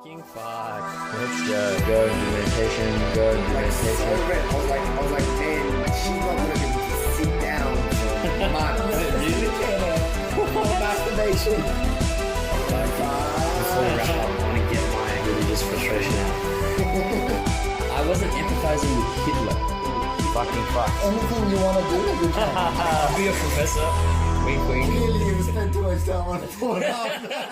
Fucking fuck. Let's go and do meditation, go and do meditation. So red. I was like, man, she's not gonna be able to sit down for months. Really? Masturbation. Before we wrap up, I want to get my religious frustration out. I wasn't empathizing with Hitler. Fucking fuck. Anything you want to do, you can. Be a professor. Wink, wink. Clearly, you spent too much time on Pornhub.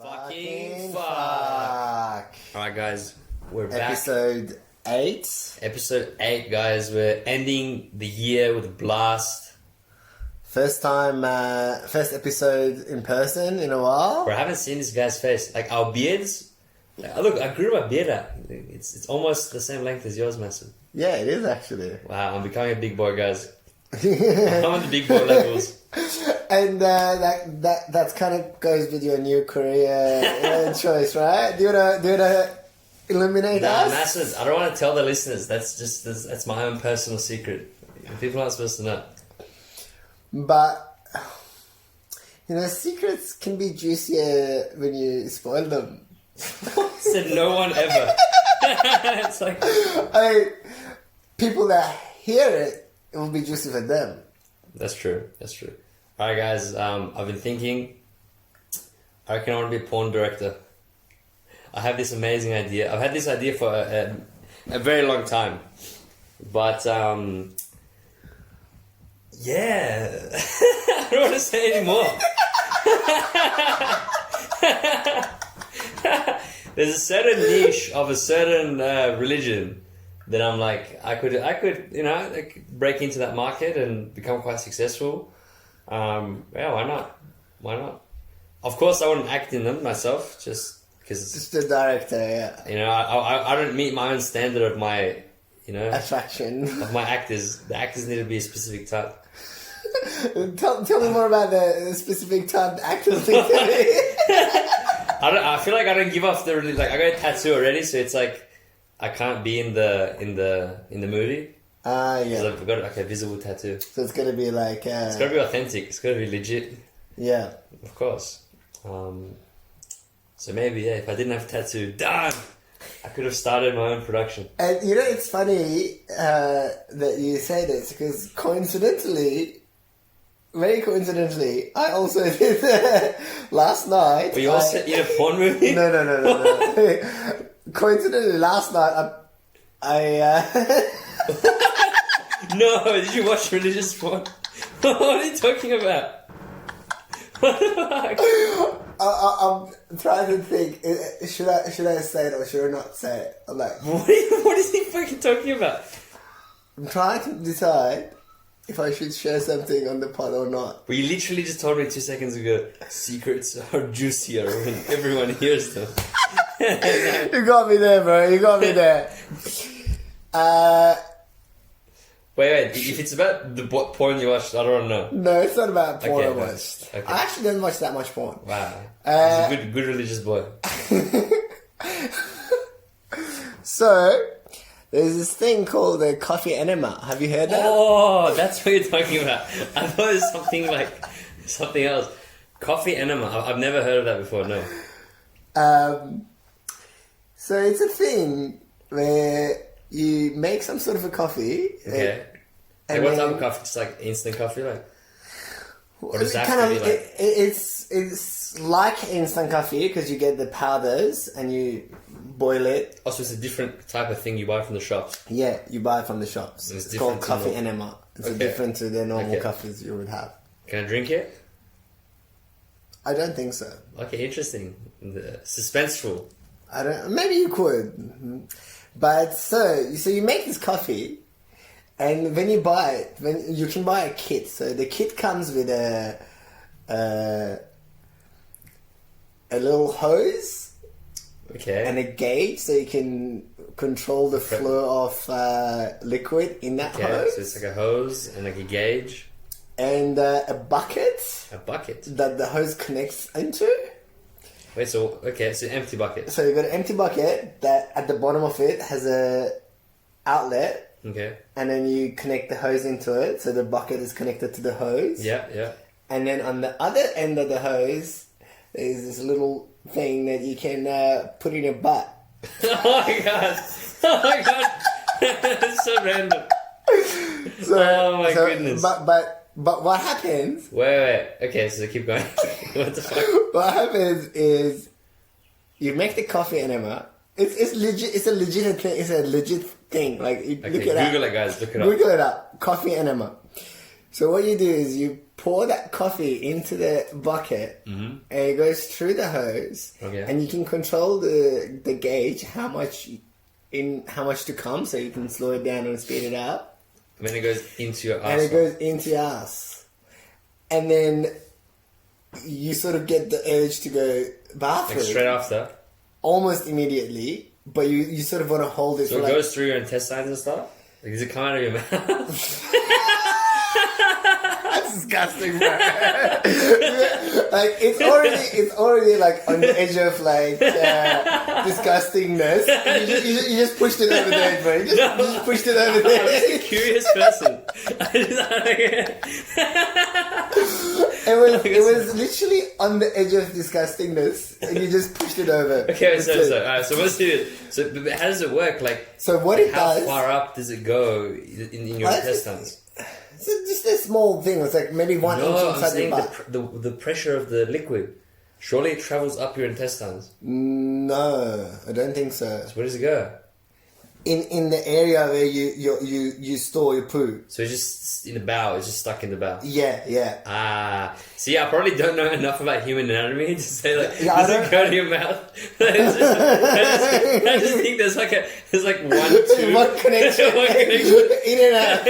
Fucking fuck. Alright, guys, we're back. Episode 8. Episode 8, guys. We're ending the year with a blast. First episode in person in a while. Bro, I haven't seen this guy's face. Like, our beards. Look, I grew my beard out. It's almost the same length as yours, Massive. Yeah, it is actually. Wow, I'm becoming a big boy, guys. I'm on the big boy levels. And that kind of goes with your new career choice, right? Do you wanna illuminate us? Massive, I don't want to tell the listeners. That's my own personal secret. People aren't supposed to know. But secrets can be juicier when you spoil them. Said no one ever. It's like people that hear it will be juicy for them. That's true. Alright, guys, I've been thinking, I reckon I want to be a porn director. I have this amazing idea. I've had this idea for a very long time. But, yeah. I don't want to say anymore. There's a certain niche of a certain religion that I'm like, I could break into that market and become quite successful. Yeah, why not? Of course, I wouldn't act in them myself, just because. Just the director, yeah. I don't meet my own standard of my, attraction of my actors. The actors need to be a specific type. Tell me more about the specific type actors. I feel like I don't give off the I got a tattoo already, so it's like I can't be in the movie. Yeah. Because I've got a visible tattoo. So it's gonna be like. It's gotta be authentic. It's gotta be legit. Yeah. Of course. So maybe if I didn't have a tattoo, darn, I could have started my own production. And it's funny that you say this because very coincidentally, I also did last night. Were you also in a porn movie? No. Coincidentally, last night I No, did you watch religious porn? What are you talking about? What the fuck? I'm trying to think. Should I say it or should I not say it? I'm like, what is he fucking talking about? I'm trying to decide if I should share something on the pod or not. Well, you literally just told me 2 seconds ago, secrets are juicier when everyone hears them. You got me there, bro. You got me there. Wait. If it's about the porn you watched, I don't know. No, it's not about porn Okay, I watched. okay. I actually didn't watch that much porn. Wow. He's a good religious boy. So, there's this thing called a coffee enema. Have you heard that? Oh, that's what you're talking about. I thought it was something else. Coffee enema. I've never heard of that before, no. So it's a thing where you make some sort of a coffee. Okay. And what type of coffee? Just like instant coffee, like? Or does that kind have of, to be like? It's like instant coffee because you get the powders and you boil it. Oh, so it's a different type of thing you buy from the shops. Yeah, you buy it from the shops. It's It's called different to coffee enema. It's different to the normal coffees you would have. Can I drink it? I don't think so. Okay, interesting. Suspenseful. Maybe you could, but so you make this coffee, and when you buy it, you can buy a kit. So the kit comes with a little hose, Okay. and a gauge, so you can control the flow of liquid in that hose. So it's like a hose and like a gauge. And a bucket. A bucket. That the hose connects into. Wait, so it's an empty bucket. So you've got an empty bucket that at the bottom of it has a outlet. Okay. And then you connect the hose into it, so the bucket is connected to the hose. Yeah. And then on the other end of the hose there's this little thing that you can put in your butt. Oh my god! Oh my god! It's so random. Oh my goodness! But what happens? Wait. Okay, so keep going. What the fuck? What happens is you make the coffee enema. It's legit. It's a legit thing. It's a legit thing. Like Okay, look it up. Google it, guys. Look it up. Google it up. Coffee enema. So what you do is you pour that coffee into the bucket, and it goes through the hose, and you can control the gauge how much to come, so you can slow it down and speed it up. And then it goes into your ass. And it goes into your ass, and then you sort of get the urge to go bathroom Like straight after. almost immediately, but you sort of want to hold it. So for it goes through your intestines and stuff? Like, does it come out of your mouth? That's disgusting, bro. Like it's already like on the edge of like disgustingness. You just pushed it over there, bro. You just pushed it over there. I'm just a curious person. It was literally on the edge of disgustingness, and you just pushed it over. Okay, so what's it? So but how does it work? Like, so what it how does? far up does it go in your intestines? It's just a small thing. It's like maybe 1 inch No, I'm inside saying your butt. the pressure of the liquid. Surely it travels up your intestines. No, I don't think so. So where does it go? In the area where you store your poo. So it's just in the bowel. It's just stuck in the bowel. Yeah. See, I probably don't know enough about human anatomy to say like, Yeah, does it go to your mouth? I just think there's like one, two. One connection. One connection. In and out.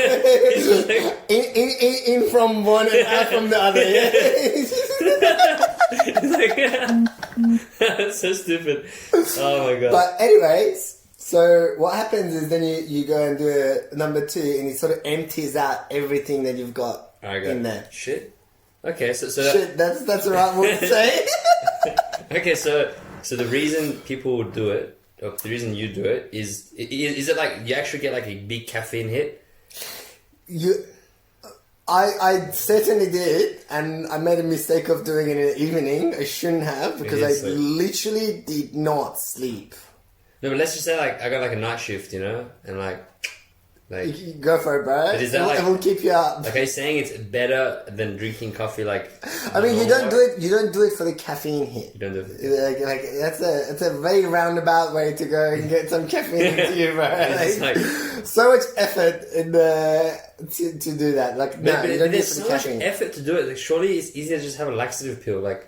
in from one and out from the other. Yeah. That's so stupid. Oh my god. But anyways, so what happens is then you go and do a number 2, and it sort of empties out everything that you've got in there. Shit. Okay, so Shit, that's the right word to say. Okay, so the reason people would do it, or the reason you do it, is it like you actually get like a big caffeine hit? I certainly did, and I made a mistake of doing it in the evening. I shouldn't have, because I literally did not sleep. No, but let's just say like I got like a night shift, you know, and like you go for it, bro. But is that it will keep you up. Like, are you saying it's better than drinking coffee? Like, I mean, you don't do it. You don't do it for the caffeine hit. You don't do it. Like that's a very roundabout way to go and get some caffeine into you, bro. Like, so much effort in to do that. Like, no, you don't do it for the caffeine. Much effort to do it. Like, surely it's easier to just have a laxative pill. Like,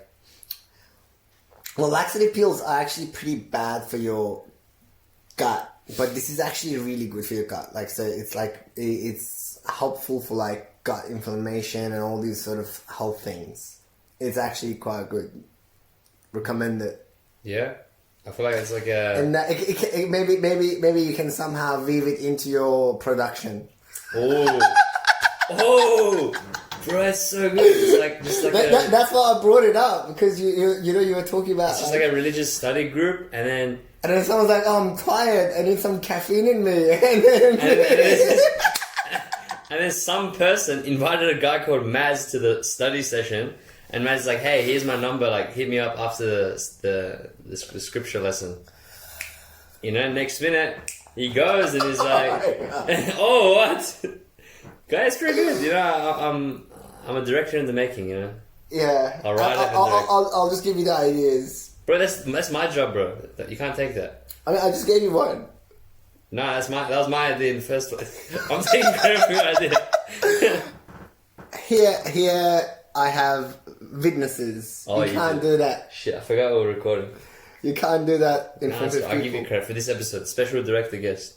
well, laxative pills are actually pretty bad for your gut. But this is actually really good for your gut. Like, so it's helpful for like gut inflammation and all these sort of health things. It's actually quite good. Recommend it. Yeah, I feel like it's like a. And maybe you can somehow weave it into your production. Oh, bro, it's so good. It's like just like that's why I brought it up, because you were talking about. It's just like a religious study group, and then. And then someone's like, "Oh, I'm tired. I need some caffeine in me." And then some person invited a guy called Maz to the study session, and Maz is like, "Hey, here's my number. Like, hit me up after the scripture lesson." You know, next minute he goes and he's like, "Oh, what?" Guy, it's pretty good. You know, I'm a director in the making. You know. Yeah. I'll write it. I'll just give you the ideas. Bro, that's my job, bro. You can't take that. I mean, I just gave you one. No, that was my idea in the first place. I'm taking credit for your idea. Here, I have witnesses. Oh, you can't do that. Shit, I forgot we were recording. You can't do that in front of people. I'll give you credit for this episode. Special director guest.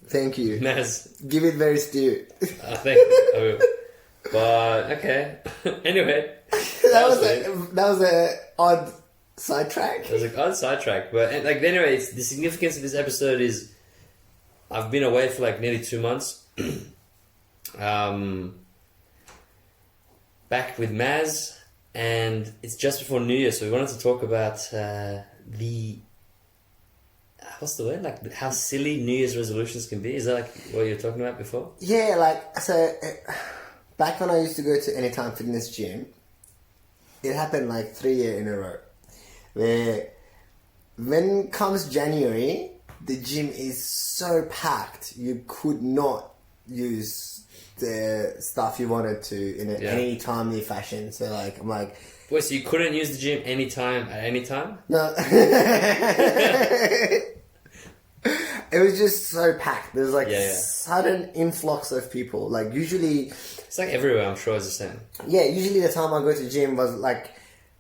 Thank you. Naz. Give it very stew. Thank you. I will. But okay. Anyway, that was a odd sidetrack. It was like odd sidetrack, but like anyway, the significance of this episode is I've been away for like nearly 2 months. Back with Maz, and it's just before New Year, so we wanted to talk about what's the word? Like how silly New Year's resolutions can be. Is that like what you were talking about before? Yeah, like so. Back when I used to go to Anytime Fitness Gym, it happened like 3 years in a row. Where when comes January, the gym is so packed, you could not use the stuff you wanted to in any timely fashion. So like, I'm like... Wait, so you couldn't use the gym anytime at any time? No. It was just so packed. There was like sudden influx of people. Like usually... It's like everywhere, I'm sure it's the same. Yeah, usually the time I go to the gym was like,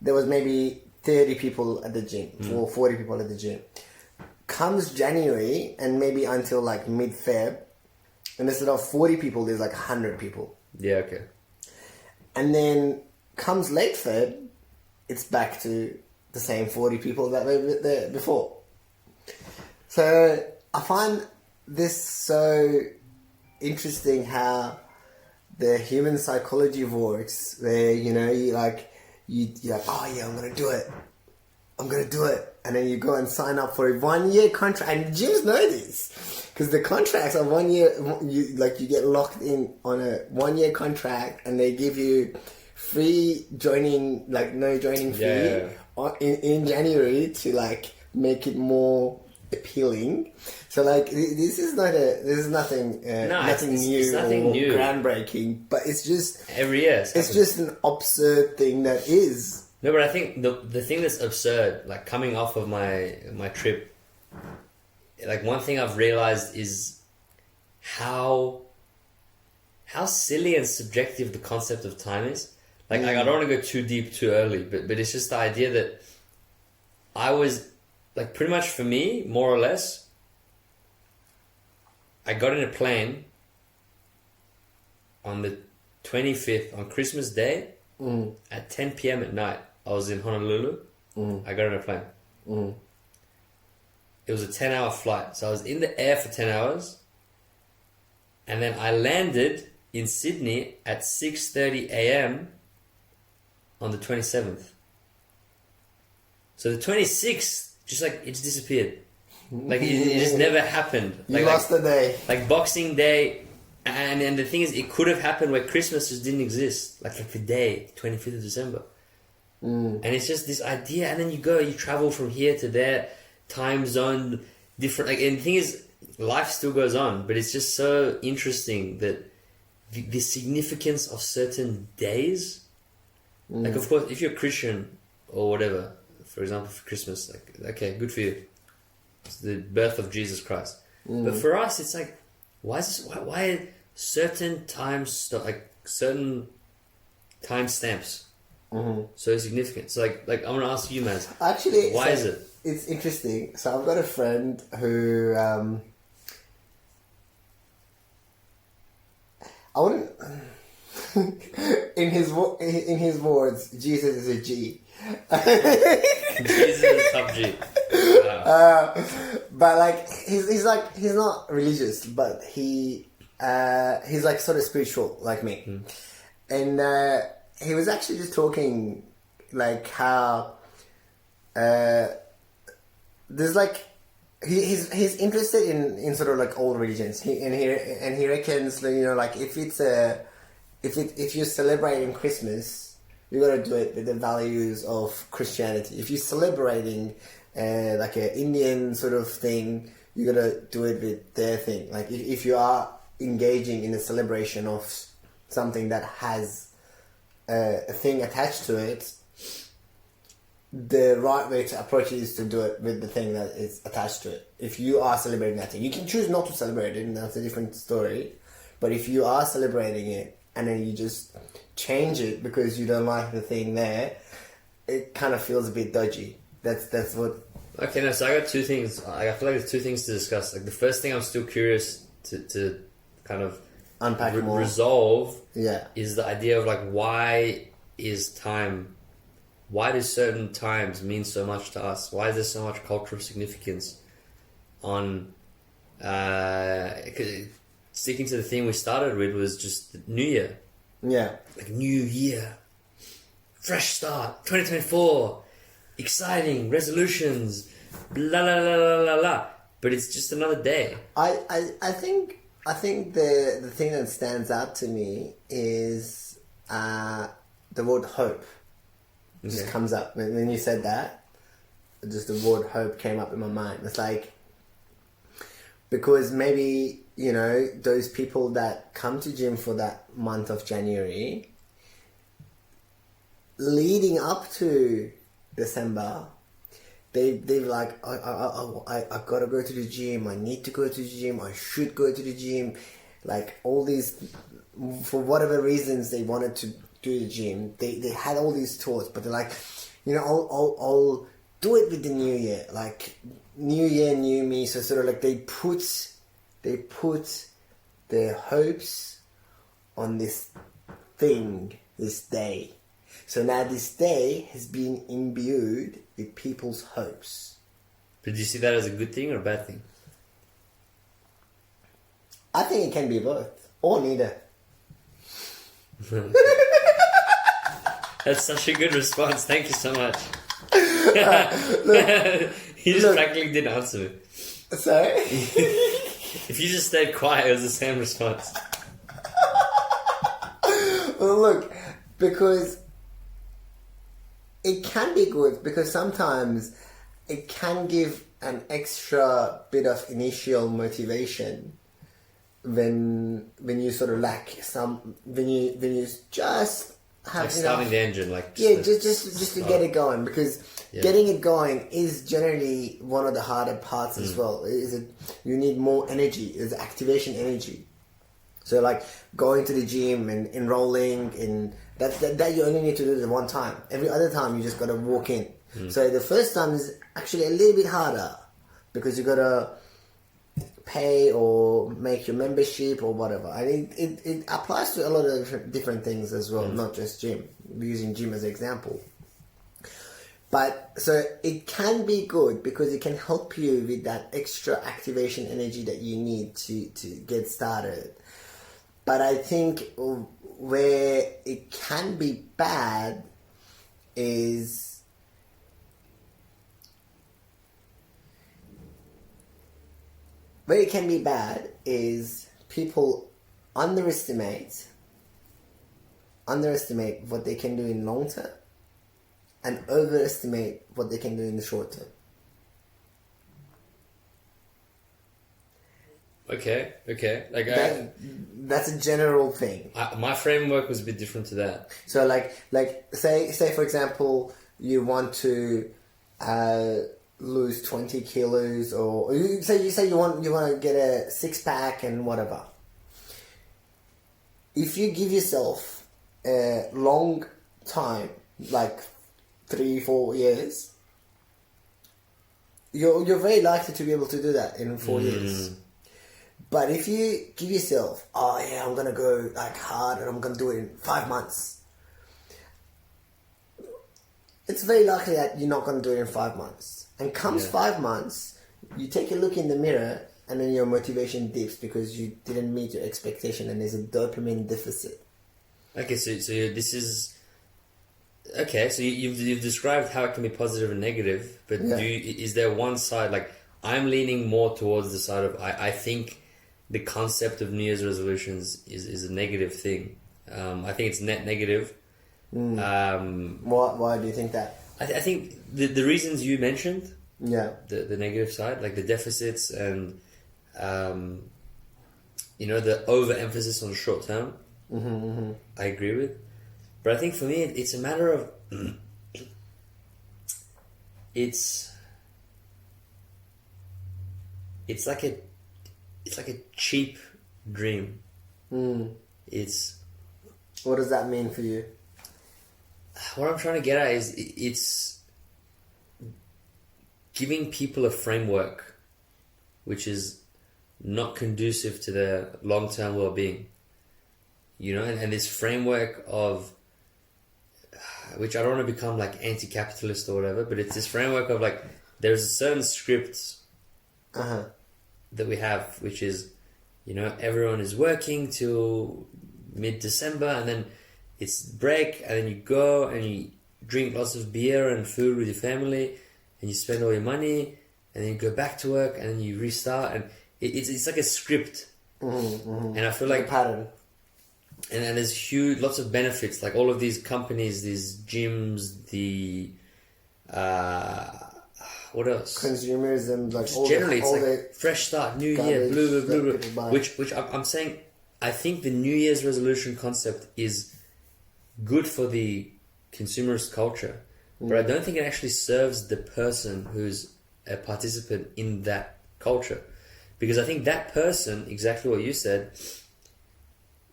there was maybe 30 people at the gym or 40 people at the gym. Comes January and maybe until like mid-Feb, and instead of 40 people, there's like 100 people. Yeah, okay. And then comes late Feb, it's back to the same 40 people that were there before. So I find this so interesting how the human psychology works, where, you know, you're like, oh yeah, I'm going to do it. And then you go and sign up for a 1 year contract. And gyms know this. Because the contracts are 1 year, you get locked in on a 1 year contract, and they give you free joining, like no joining fee in January to like make it more appealing. So like this is nothing new or groundbreaking, but it's just every year it's just an absurd thing that is. No, but I think the thing that's absurd, like coming off of my trip, like one thing I've realized is how silly and subjective the concept of time is. Like I don't want to go too deep too early, but it's just the idea that I was like, pretty much for me, more or less, I got in a plane on the 25th, on Christmas Day, at 10 p.m. at night. I was in Honolulu. I got in a plane. It was a 10-hour flight. So I was in the air for 10 hours. And then I landed in Sydney at 6:30 a.m. on the 27th. So the 26th, just like, it just disappeared. Like, it just never happened. You lost the day. Like Boxing Day. And the thing is, it could have happened where Christmas just didn't exist. Like the day, 25th of December. And it's just this idea. And then you travel from here to there, time zone, different. Like, and the thing is, life still goes on. But it's just so interesting that the significance of certain days. Like, of course, if you're Christian or whatever, for example, for Christmas, like, okay, good for you. It's the birth of Jesus Christ. But for us, it's like, why certain times, like certain time stamps, so significant? So like I'm gonna ask you, Maz. Actually, why is it? It's interesting. So I've got a friend who I wouldn't. in his words, Jesus is a G. Jesus is a top G. Wow. But like he's not religious, but he's like sort of spiritual like me. And he was actually just talking like how there's like he's interested in sort of like all religions. He reckons that, you know, like if you're celebrating Christmas, you gotta do it with the values of Christianity. If you're celebrating like an Indian sort of thing, you gotta do it with their thing. Like if you are engaging in a celebration of something that has a thing attached to it, the right way to approach it is to do it with the thing that is attached to it. If you are celebrating that thing, you can choose not to celebrate it, and that's a different story. But if you are celebrating it and then you just change it because you don't like the thing there, it kind of feels a bit dodgy. That's what. Okay, no. So I got two things. I feel like there's two things to discuss. Like the first thing, I'm still curious to kind of unpack more. Resolve. Yeah. Is the idea of like, why is time? Why do certain times mean so much to us? Why is there so much cultural significance on sticking to the theme we started with was just New Year. Yeah. Like New Year. Fresh start. 2024. Exciting. Resolutions. Blah, la, la, la, la, la. But it's just another day. I think the thing that stands out to me is the word hope. It just comes up. When you said that, just the word hope came up in my mind. It's like, because maybe, you know, those people that come to gym for that month of January, leading up to December, they're like, I gotta go to the gym, I need to go to the gym, I should go to the gym. Like, all these, for whatever reasons they wanted to do the gym, they had all these thoughts, but they're like, you know, I'll do it with the new year, like new year, new me. So sort of like they put their hopes on this thing, this day. So now this day has been imbued with people's hopes. But do you see that as a good thing or a bad thing? I think it can be both, or neither. That's such a good response. Thank you so much. You just look. practically didn't answer me. Sorry? If you just stayed quiet, it was the same response. Well, look, because it can be good, because sometimes it can give an extra bit of initial motivation when you sort of lack some, when you just have Like starting the engine, like just to get it going, because Yeah. getting it going is generally one of the harder parts as well. You need more energy, is activation energy. So like going to the gym and enrolling in that you only need to do it one time. Every other time you just gotta walk in. So the first time is actually a little bit harder, because you gotta pay or make your membership or whatever. I think it applies to a lot of different things as well, not just gym. We're using gym as an example. But so it can be good because it can help you with that extra activation energy that you need to get started. But I think where it can be bad is people underestimate what they can do in long term and overestimate what they can do in the short term. Okay. Like That's a general thing. my framework was a bit different to that. So like say for example, you want to lose 20 kilos, or you say you want to get a six-pack and whatever. If you give yourself a long time, like 3-4 years, you're very likely to be able to do that in 4 years. But if you give yourself, oh yeah, I'm gonna go like hard and I'm gonna do it in 5 months, it's very likely that you're not gonna do it in 5 months. And comes 5 months, you take a look in the mirror and then your motivation dips because you didn't meet your expectation and there's a dopamine deficit. Okay, so this is okay. So you've described how it can be positive and negative, but is there one side, like I'm leaning more towards the side of I think the concept of New Year's resolutions is a negative thing. I think it's net negative. Why do you think that? I think the reasons you mentioned, the negative side, like the deficits and the overemphasis on short term, I agree with. But I think for me, it's a matter of it's like a cheap dream. It's What does that mean for you? what I'm trying to get at is it's giving people a framework which is not conducive to their long-term well-being. And this framework of, which I don't want to become like anti-capitalist or whatever, but it's this framework of like, there's a certain script that we have, which is, everyone is working till mid-December and then it's break, and then you go and you drink lots of beer and food with your family, and you spend all your money, and then you go back to work, and then you restart, and it's like a script. And I feel like a pattern. And then there's lots of benefits, like all of these companies, these gyms, the what else? Consumerism, like Just generally, it's like the fresh start, new year, blah blah blah blah. Which I'm saying, I think the New Year's resolution concept is good for the consumerist culture, but I don't think it actually serves the person who's a participant in that culture, because I think that person, exactly what you said,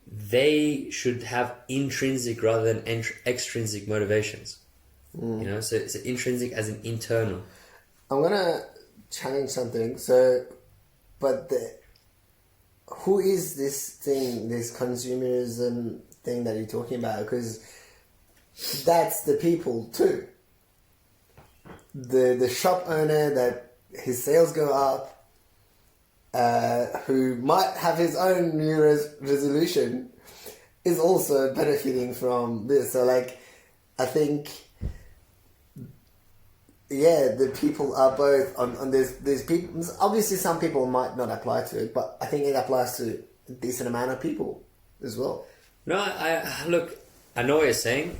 they should have intrinsic rather than extrinsic motivations. You know, so it's intrinsic as an internal. I'm gonna challenge something. So, but who is this thing, this consumerism thing that you're talking about? Because that's the people too. The shop owner that his sales go up, who might have his own New Year's resolution, is also benefiting from this. So, like, I think, yeah, the people are both on there's people. Obviously, some people might not apply to it, but I think it applies to a decent amount of people as well. No, I look. I know what you're saying.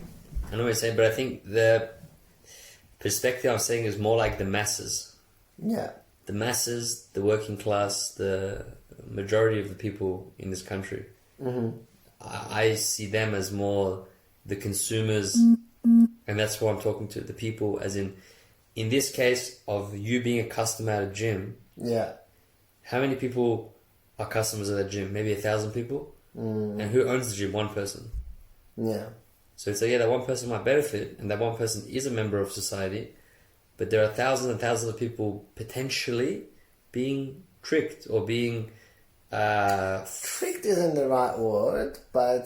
But I think the perspective I'm saying is more like the masses. Yeah. The masses, the working class, the majority of the people in this country. Mm-hmm. I see them as more the consumers, and that's who I'm talking to. The people, as in this case of you being a customer at a gym. Yeah. How many people are customers at a gym? Maybe 1,000 people. And who owns the gym? One person. Yeah. So it's like, yeah, that one person might benefit, and that one person is a member of society, but there are thousands and thousands of people potentially being tricked or being... tricked isn't the right word, but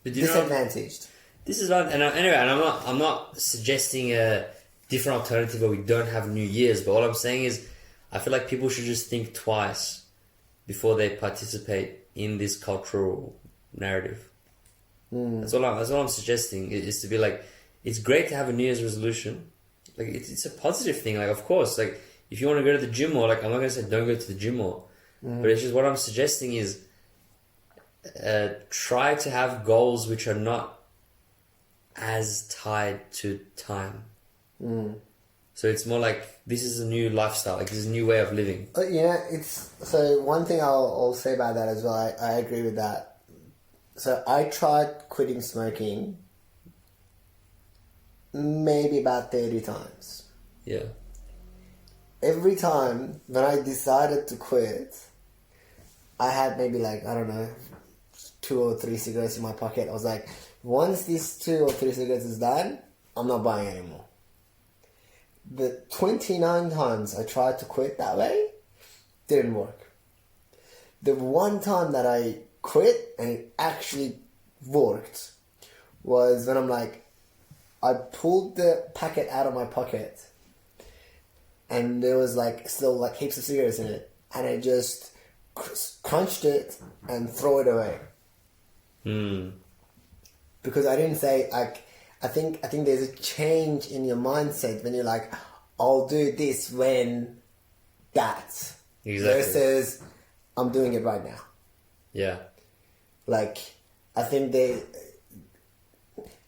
disadvantaged. This is right, and anyway, and I'm not suggesting a different alternative where we don't have New Year's, but what I'm saying is, I feel like people should just think twice before they participate in this cultural narrative. That's all I'm suggesting, is to be like, it's great to have a New Year's resolution. Like, it's a positive thing. Like, of course, like, if you want to go to the gym more, like, I'm not going to say don't go to the gym more. But it's just, what I'm suggesting is try to have goals which are not as tied to time. So it's more like, this is a new lifestyle, like, this is a new way of living. Yeah, so one thing I'll say about that as well, I agree with that. So I tried quitting smoking maybe about 30 times. Yeah. Every time when I decided to quit, I had maybe, like, I don't know, 2 or 3 cigarettes in my pocket. I was like, once these 2 or 3 cigarettes is done, I'm not buying anymore. The 29 times I tried to quit that way, didn't work. The one time that I quit and it actually worked was when I pulled the packet out of my pocket and there was still heaps of cigarettes in it, and I just crunched it and throw it away. Because I didn't say, I think there's a change in your mindset when you're like, I'll do this when that. Exactly. Versus, I'm doing it right now. Yeah. I think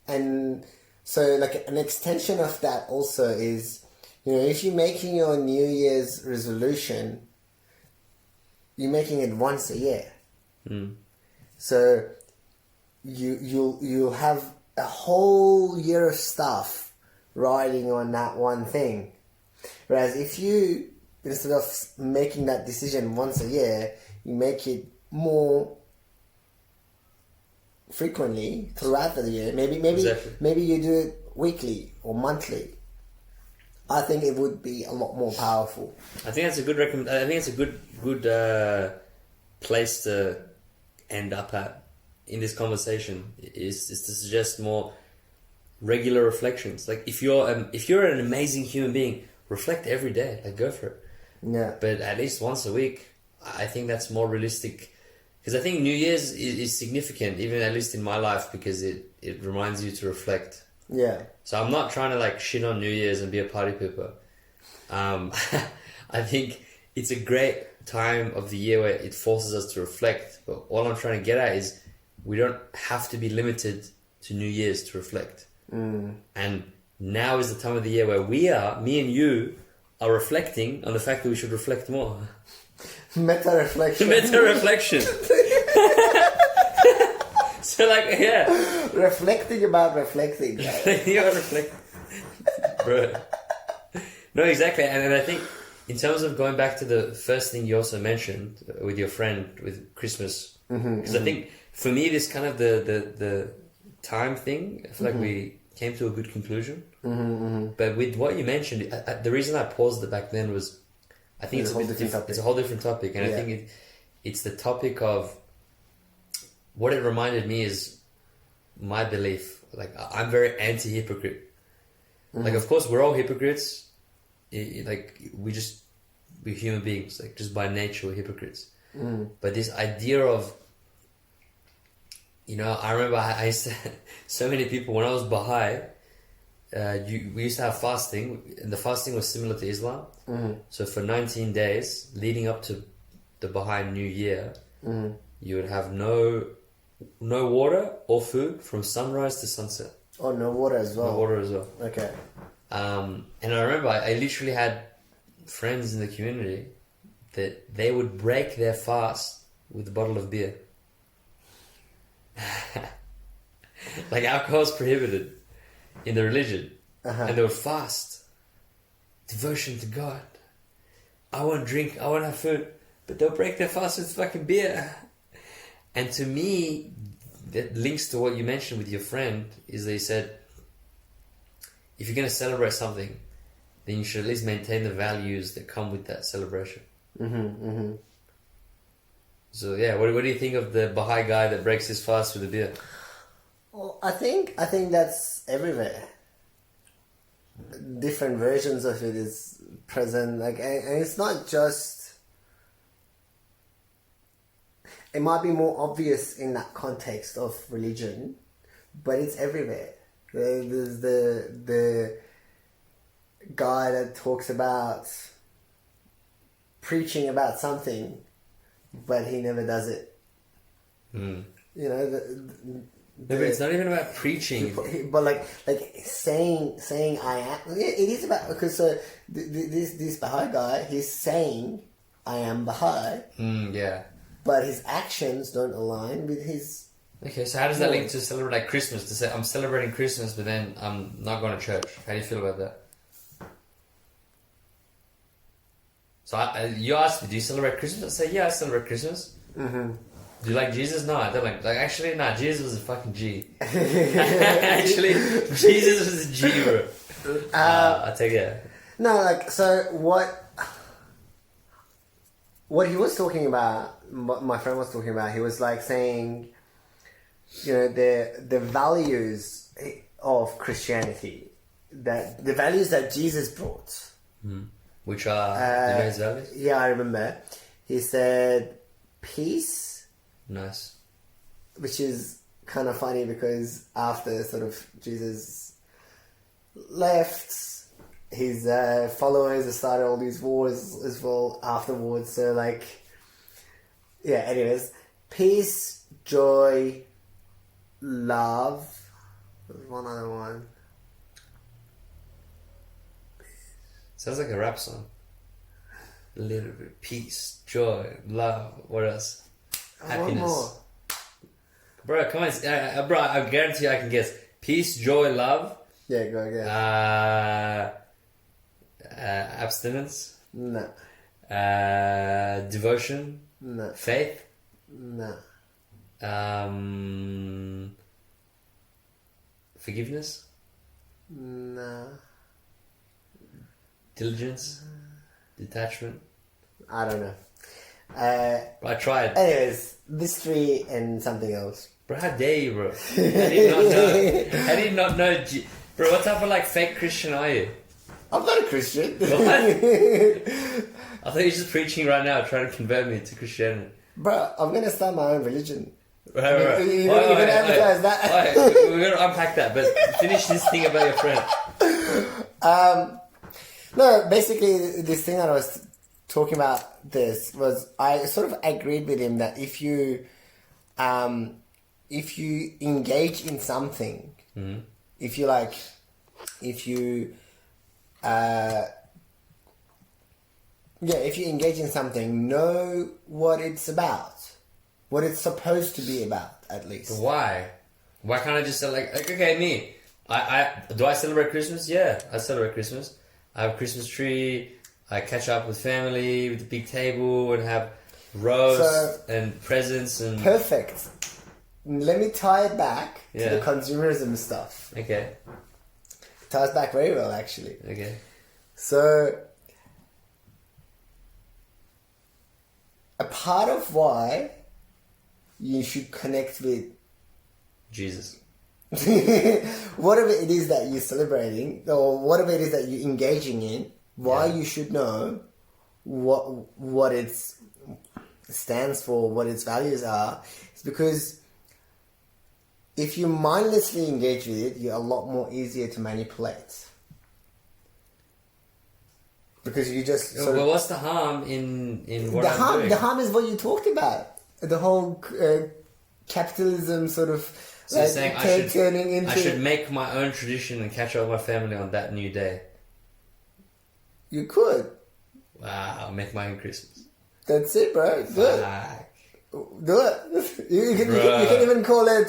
and so an extension of that also is, if you're making your New Year's resolution, you're making it once a year. So you'll have a whole year of stuff riding on that one thing. Whereas if you, instead of making that decision once a year, you make it more frequently throughout the year. Maybe Exactly. Maybe you do it weekly or monthly. I think it would be a lot more powerful. I think that's a good I think it's a good place to end up at in this conversation, is to suggest more regular reflections. Like, if you're an amazing human being, reflect every day. Like, go for it. Yeah. But at least once a week, I think that's more realistic. Because I think New Year's is significant, even at least in my life, because it reminds you to reflect. Yeah. So I'm not trying to shit on New Year's and be a party pooper. I think it's a great time of the year where it forces us to reflect. But all I'm trying to get at is we don't have to be limited to New Year's to reflect. And now is the time of the year where me and you, are reflecting on the fact that we should reflect more. Meta reflection. Meta reflection. So like, yeah. Reflecting about reflecting. You are reflecting. Bro. No, exactly. And I think in terms of going back to the first thing you also mentioned with your friend with Christmas, because I think for me it is kind of the time thing. I feel like we came to a good conclusion. But with what you mentioned, the reason I paused it back then was I think it's a whole different topic. And I think it's the topic of what it reminded me is my belief. Like, I'm very anti-hypocrite. Like, of course, we're all hypocrites. Like, we're human beings. Like, just by nature, we're hypocrites. But this idea of, you know, I remember I used to, so many people, when I was Baha'i, we used to have fasting, and the fasting was similar to Islam. So for 19 days, leading up to the Baha'i New Year, you would have no water or food from sunrise to sunset. Oh, no water as well. No water as well. Okay. And I remember I literally had friends in the community that they would break their fast with a bottle of beer. Like, alcohol is prohibited in the religion, and they would fast. Devotion to God. I won't drink, I won't have food, but they'll break their fast with fucking beer. And to me, that links to what you mentioned with your friend, is they said, if you're going to celebrate something, then you should at least maintain the values that come with that celebration. So yeah, what do you think of the Baha'i guy that breaks his fast with a beer? Well, I think that's everywhere. Different versions of it is present, like, and it's not just. It might be more obvious in that context of religion, but it's everywhere. There's the guy that talks about preaching about something, but he never does it. You know, No, but it's not even about preaching. But like saying I am. It is about, because so this Baha'i guy, he's saying I am Baha'i. Yeah. But his actions don't align with his. Okay, so how does that link to celebrate like Christmas? To say I'm celebrating Christmas, but then I'm not going to church. How do you feel about that? So you asked me, do you celebrate Christmas? I say, yeah, I celebrate Christmas. Do you like Jesus? No, I don't like actually, nah, Jesus was a fucking G. Actually, Jesus was a G, bro. I take it. No, like, so what he was talking about, my friend was talking about, he was like saying, you know, the values of Christianity, that the values that Jesus brought. Which are, you know his values? Yeah, I remember. He said peace. Nice. Which is kind of funny because after sort of Jesus left, his followers started all these wars as well afterwards. So like, yeah, anyways, peace, joy, love. There's one other one. Sounds like a rap song. A little bit peace, joy, love. What else? Happiness. One more. Bro, come on. Bro, I guarantee I can guess. Peace, joy, love. Yeah, go again. Abstinence. No. Devotion. No. Faith. No. Forgiveness. No. Diligence. Detachment. I don't know. I tried. Anyways, this three and something else. Bro, how dare you, bro? I did not know. I did not know. Bro, what type of like fake Christian are you? I'm not a Christian. What? I thought you were just preaching right now, trying to convert me to Christianity. Bro, I'm going to start my own religion. Right. You're going to advertise that. We're going to unpack that, but finish this thing about your friend. No, basically, this thing that I was talking about this was I sort of agreed with him that if you engage in something, if you engage in something, know what it's about, what it's supposed to be about, at least. Why? Why can't I just say like okay, me? Do I celebrate Christmas? Yeah, I celebrate Christmas. I have a Christmas tree. I catch up with family with the big table and have roast and presents and... Perfect. Let me tie it back to Yeah. the consumerism stuff. Okay. It ties back very well, actually. Okay. So, a part of why you should connect with Jesus. whatever it is that you're celebrating, or whatever it is that you're engaging in, why you should know what it stands for, what its values are, is because if you mindlessly engage with it, you're a lot more easier to manipulate. Because you just Well, what's the harm in what I'm doing? The harm is what you talked about. The whole capitalism sort of So you're saying turning into... I should make my own tradition and catch up with my family on that new day. You could. Wow, make my own Christmas. That's it, bro. Do it. Fuck. Do it. You can even call it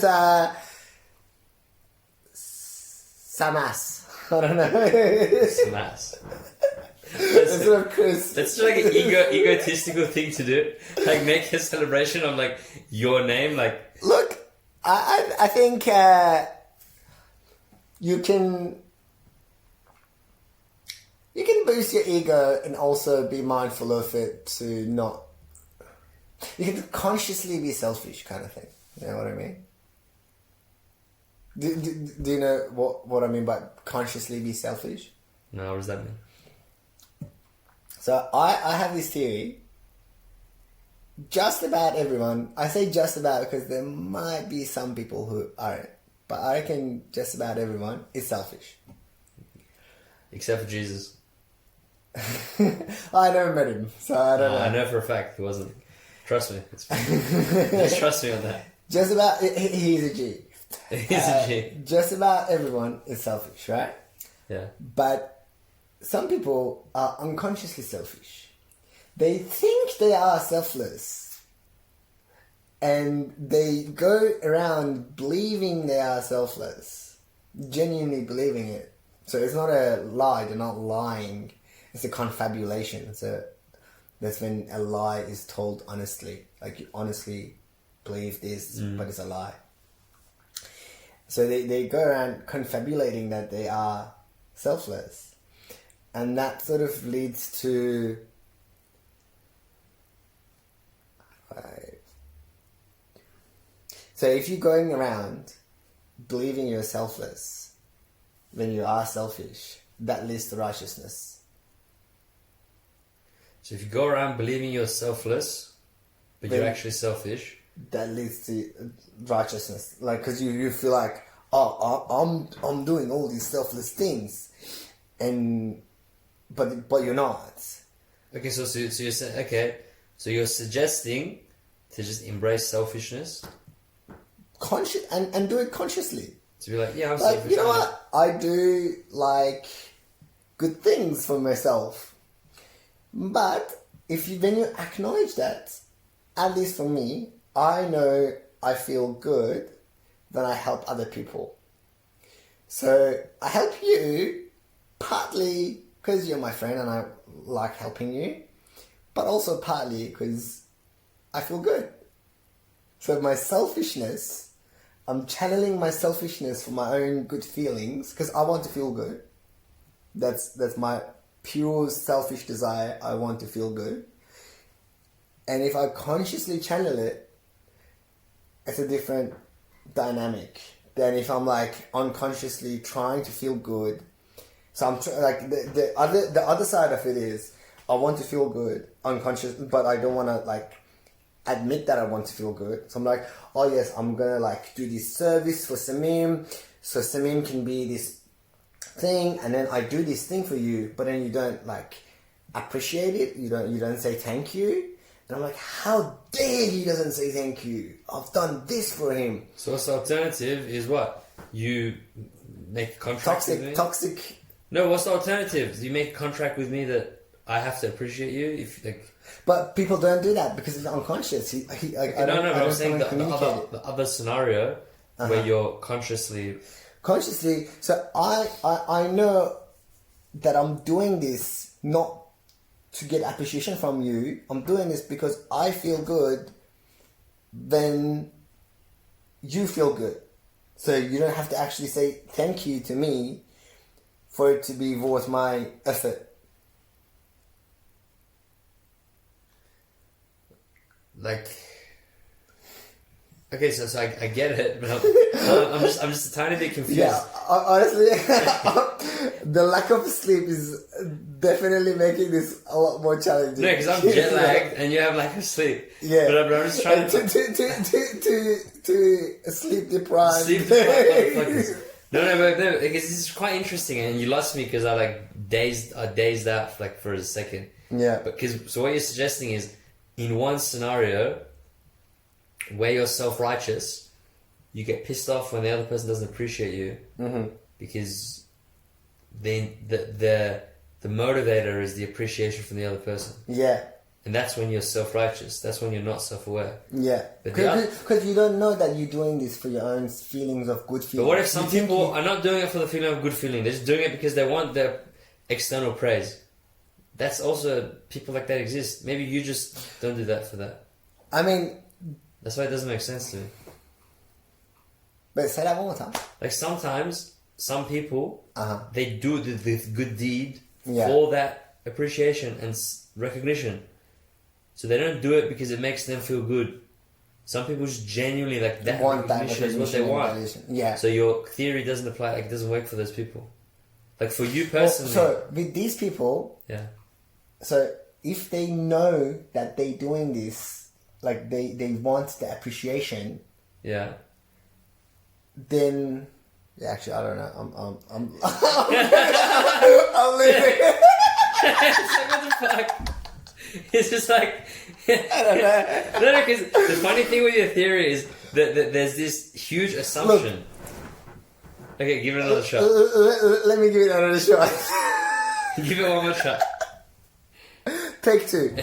Samas. I don't know. Smash. Instead of Chris. That's just like an egotistical thing to do. Like make a celebration of like your name, like... Look, I think you can boost your ego and also be mindful of it to not... You can consciously be selfish kind of thing. You know what I mean? Do you know what I mean by consciously be selfish? No, what does that mean? So I have this theory. Just about everyone, I say just about because there might be some people who aren't, but I reckon just about everyone is selfish. Except for Jesus. I never met him, so I don't know. I know for a fact he wasn't. Trust me. Just trust me on that. Just about, he's a G. He's a G. Just about everyone is selfish, right? Yeah. But some people are unconsciously selfish. They think they are selfless. And they go around believing they are selfless. Genuinely believing it. So it's not a lie, they're not lying. It's a confabulation. That's when a lie is told honestly. Like you honestly believe this, but it's a lie. So they go around confabulating that they are selfless. And that sort of leads to... So if you're going around believing you're selfless, when you are selfish, that leads to righteousness. So if you go around believing you're selfless, but you're actually selfish, that leads to righteousness. Like, because you feel like, oh, I'm doing all these selfless things, and but you're not. Okay, so you're saying, okay, so you're suggesting to just embrace selfishness, conscious and do it consciously. to be like, yeah, I'm Like, selfish. you know what? I do like good things for myself. But when you acknowledge that, at least for me, I know I feel good when I help other people. So I help you partly because you're my friend and I like helping you, but also partly because I feel good. So my selfishness, I'm channeling my selfishness for my own good feelings because I want to feel good. That's my pure selfish desire. I want to feel good. And if I consciously channel it, it's a different dynamic than if I'm like unconsciously trying to feel good. So I'm like the other side of it is I want to feel good unconscious, but I don't want to like admit that I want to feel good. So I'm like, oh yes, I'm gonna like do this service for Samim, so Samim can be this thing, and then I do this thing for you, but then you don't like appreciate it. You don't say thank you. And I'm like, how dare he doesn't say thank you? I've done this for him. So what's the alternative is what? You make a contract with me? Toxic. No, what's the alternative? You make a contract with me that I have to appreciate you? If like. But people don't do that because it's unconscious. But I'm saying the other scenario where you're consciously... So I know that I'm doing this not to get appreciation from you. I'm doing this because I feel good when you feel good. So you don't have to actually say thank you to me for it to be worth my effort. Like, okay, so I get it, but I'm just a tiny bit confused. Yeah, honestly, the lack of sleep is definitely making this a lot more challenging. No, because I'm jet lagged and you have lack of sleep. Yeah, but I'm just trying to sleep deprived. Sleep deprived motherfuckers. No, because this is quite interesting, and you lost me because I dazed out for a second. Yeah, so what you're suggesting is, in one scenario where you're self-righteous, you get pissed off when the other person doesn't appreciate you, because then the motivator is the appreciation from the other person. Yeah. And that's when you're self-righteous. That's when you're not self-aware. Yeah. Because you don't know that you're doing this for your own feelings of good feeling. But what if some people are not doing it for the feeling of good feeling? They're just doing it because they want their external praise. That's also, people like that exist. Maybe you just don't do that for that. I mean... That's why it doesn't make sense to me. But say that one more time. Like sometimes, some people, they do the good deed Yeah. for that appreciation and recognition. So they don't do it because it makes them feel good. Some people just genuinely, like, that recognition is what they want. Yeah. So your theory doesn't apply, like, it doesn't work for those people. Like, for you personally... So, with these people... Yeah. So, if they know that they're doing this, like, they want the appreciation... Yeah. Then... Yeah, actually, I don't know. I'm leaving. What the fuck? It's just like... I don't know. No, because the funny thing with your theory is that there's this huge assumption. Look, okay, give it another shot. Let me give it another shot. Give it one more shot. Take two.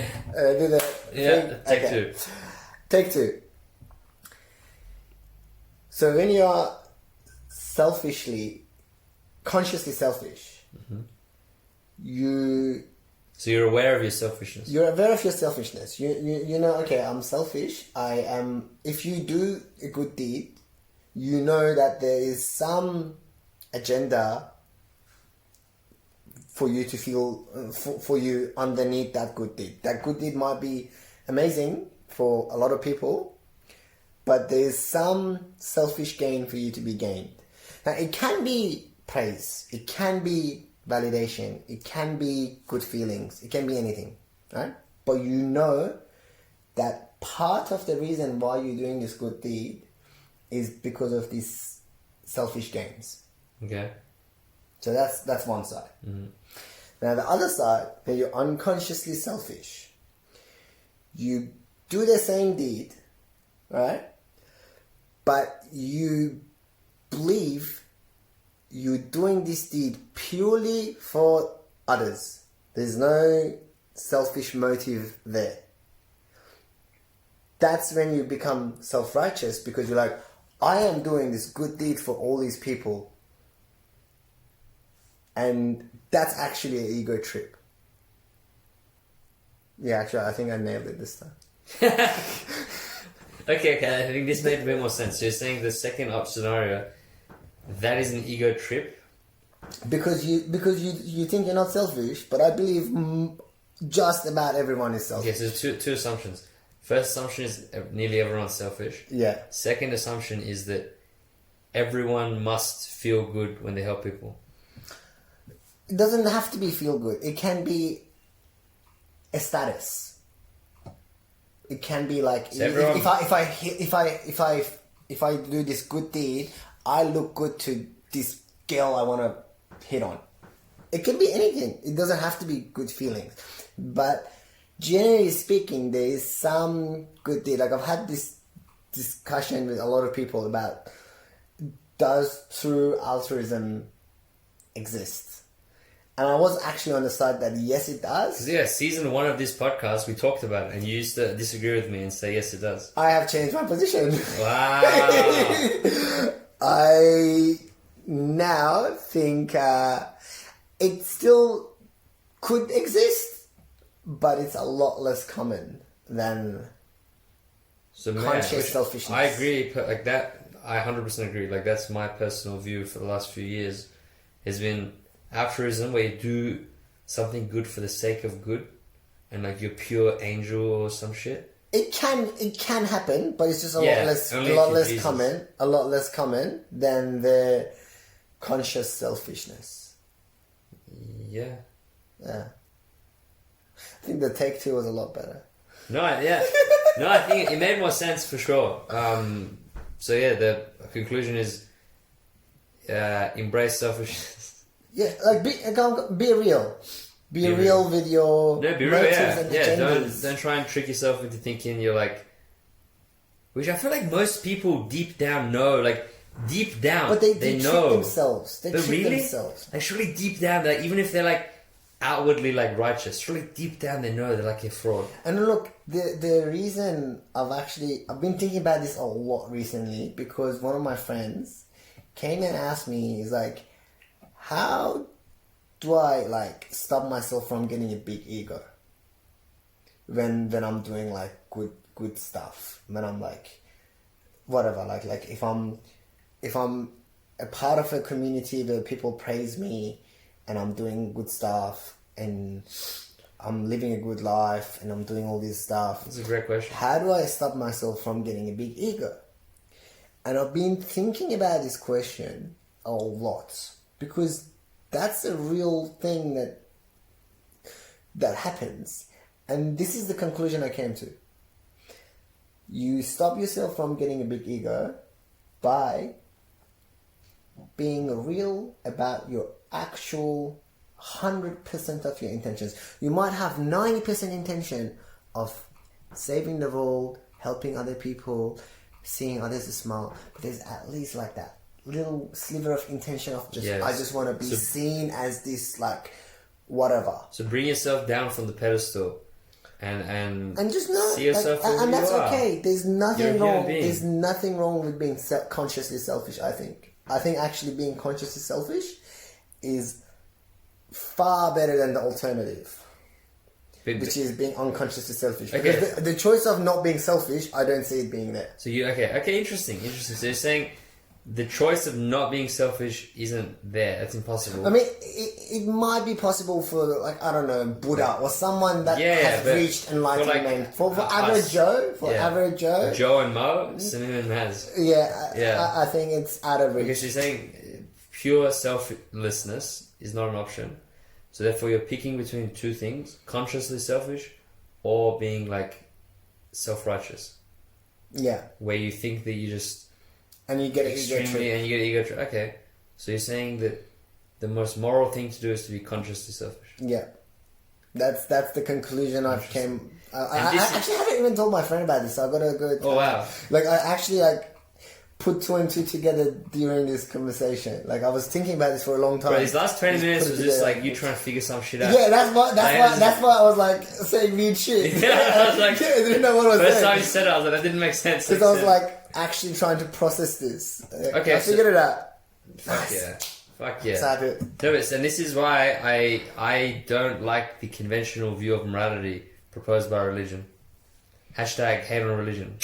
Take two. Take two. So when you are consciously selfish, So you're aware of your selfishness. You're aware of your selfishness. You know, okay, I'm selfish. I am. If you do a good deed, you know that there is some agenda for you to feel for you underneath that good deed. That good deed might be amazing for a lot of people, but there is some selfish gain for you to be gained. Now, it can be praise. It can be validation. It can be good feelings. It can be anything, right? But you know that part of the reason why you're doing this good deed is because of these selfish gains. Okay. So that's one side. Now the other side, when you're unconsciously selfish, you do the same deed, right? But you believe you're doing this deed purely for others. There's no selfish motive there. That's when you become self-righteous, because you're like, I am doing this good deed for all these people. And that's actually an ego trip. Yeah, actually, I think I nailed it this time. Okay, I think this made a bit more sense. So you're saying the second scenario, that is an ego trip? Because you think you're not selfish, but I believe just about everyone is selfish. Okay, so two assumptions. First assumption is nearly everyone's selfish. Yeah. Second assumption is that everyone must feel good when they help people. It doesn't have to be feel good. It can be a status. It can be like, so if I do this good deed, I look good to this girl I want to hit on. It can be anything. It doesn't have to be good feelings. But generally speaking, there is some good deed. Like I've had this discussion with a lot of people about, does true altruism exist? And I was actually on the side that yes, it does. Yeah, season 1 of this podcast, we talked about it, and you used to disagree with me and say yes, it does. I have changed my position. Wow. I now think it still could exist, but it's a lot less common than conscious selfishness. I agree, like that. I 100% agree. Like that's my personal view for the last few years. Has been altruism, where you do something good for the sake of good, and like you're pure angel or some shit. It can happen, but it's just a only lot less common than the conscious selfishness. Yeah. Yeah. I think the take 2 was a lot better. No, yeah. No, I think it made more sense for sure. So yeah, the conclusion is embrace selfishness. Yeah, like be real. Be real with your be real, motives and agendas. Don't try and trick yourself into thinking you're like, which I feel like most people deep down know, like deep down, but they know trick themselves. They trick themselves. Like surely deep down, like even if they're like outwardly like righteous, surely deep down they know they're like a fraud. And look, the reason I've been thinking about this a lot recently, because one of my friends came and asked me, he's like, how do I like stop myself from getting a big ego when I'm doing like good stuff, when I'm like whatever, like if I'm a part of a community where people praise me and I'm doing good stuff and I'm living a good life and I'm doing all this stuff. That's a great question. How do I stop myself from getting a big ego? And I've been thinking about this question a lot, because that's a real thing that happens. And this is the conclusion I came to. You stop yourself from getting a big ego by being real about your actual 100% of your intentions. You might have 90% intention of saving the world, helping other people, seeing others smile, but there's at least like that little sliver of intention of just, I just want to be seen as this like whatever. So bring yourself down from the pedestal and just know, see yourself like, and that's okay. There's nothing wrong. There's nothing wrong with being consciously selfish. I think actually being consciously selfish is far better than the alternative, which is being unconsciously selfish. Okay. Because the choice of not being selfish, I don't see it being there. So interesting. So you're saying the choice of not being selfish isn't there. It's impossible. I mean, it might be possible for, like, I don't know, Buddha or someone that has reached enlightenment. For average Joe, average Joe. Joe and Mo, Samim and Maz. Yeah. I think it's out of reach. Because you're saying pure selflessness is not an option. So therefore you're picking between two things, consciously selfish or being like self-righteous. Yeah. Where you think that you just... And you get ego trip. Okay. So you're saying that the most moral thing to do is to be consciously selfish. Yeah. That's the conclusion I've came... I actually haven't even told my friend about this, so I've got to go... Oh, wow. Like, I actually, like, put 2 and 2 together during this conversation. Like, I was thinking about this for a long time. Bro, these last 20 minutes was just like you trying to figure some shit out. Yeah, that's why I was like saying weird shit. Yeah, I was like, I didn't know what I was saying. First time you said it, I was like, that didn't make sense. Because I was like actually trying to process this. Okay, I figured it out. Fuck yeah. Fuck yeah. Sad. No, and this is why I don't like the conventional view of morality proposed by religion. Hashtag hate on religion.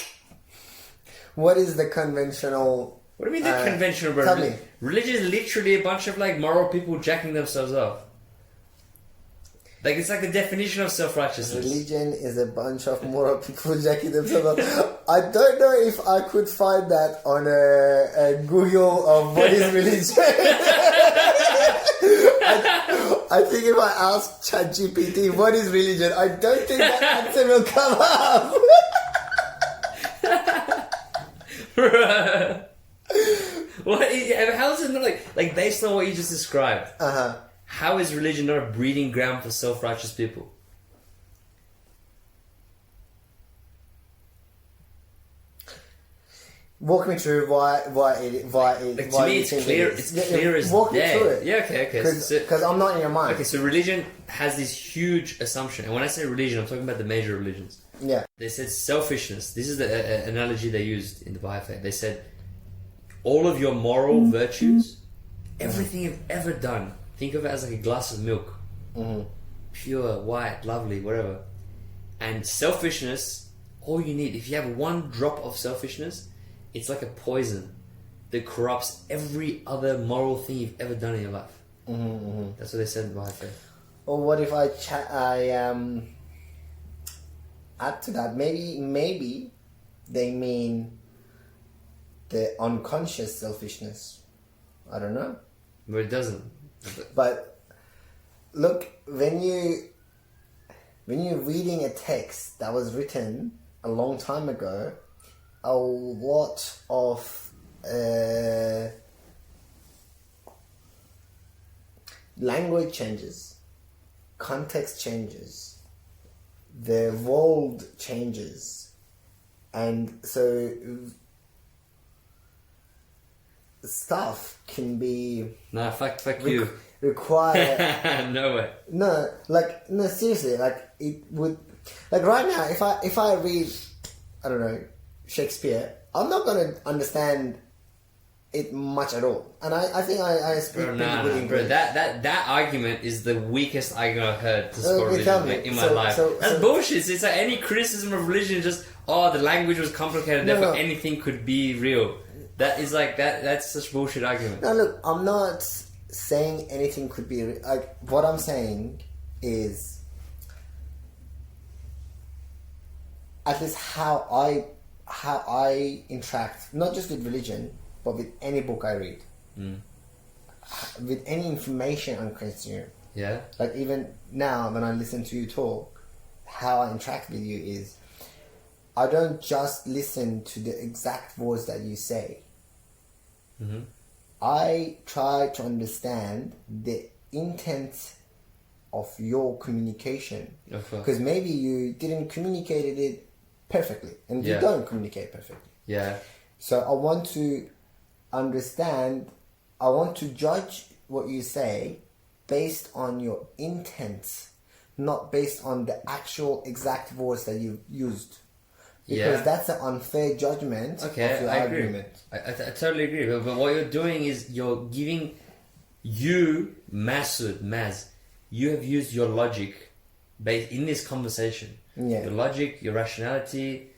What is the conventional... What do you mean the conventional, bro? Tell me. Religion is literally a bunch of like moral people jacking themselves off. Like, it's like the definition of self-righteousness. Religion is a bunch of moral people jacking themselves up. I don't know if I could find that on a Google of what is religion. I think if I ask ChatGPT what is religion, I don't think that answer will come up. What? How is it not like based on what you just described? how is religion not a breeding ground for self-righteous people? Walk me through why Like, to me, it's clear. It's clear as walk me day. through it. Yeah, okay. Because I'm not in your mind. Okay, so religion has this huge assumption, and when I say religion, I'm talking about the major religions. Yeah. They said selfishness. This is the analogy they used in the Baha'i faith. They said all of your moral virtues, everything you've ever done, think of it as like a glass of milk, pure, white, lovely, whatever. And selfishness, all you need, if you have one drop of selfishness, it's like a poison that corrupts every other moral thing you've ever done in your life. That's what they said in the Baha'i faith. Or what if I add to that? Maybe they mean the unconscious selfishness. I don't know. But it doesn't. But look, when you're reading a text that was written a long time ago, a lot of language changes, context changes, the world changes, and so stuff can be Nah, fuck you. require No way. no, seriously, like it would, like right now, if I read, I don't know, Shakespeare, I'm not going to understand it much at all, and I think I speak pretty good English. Bro, that argument is the weakest argument I've heard to support religion in my life. That's bullshit. It's like any criticism of religion is just, the language was complicated, therefore anything could be real. That is like that's such bullshit argument. No, look, I'm not saying anything could be like. What I'm saying is, at least how I interact, not just with religion, but with any book I read, with any information I consume. Yeah. Like even now, when I listen to you talk, how I interact with you is, I don't just listen to the exact words that you say. I try to understand the intent of your communication, because maybe you didn't communicate it perfectly, and you don't communicate perfectly. Yeah. So I want to understand, I want to judge what you say based on your intent, not based on the actual exact words that you used. Because that's an unfair judgment of your argument. I totally agree. But what you're doing is you're giving Maz, you have used your logic based in this conversation. Yeah. Your logic, your rationality,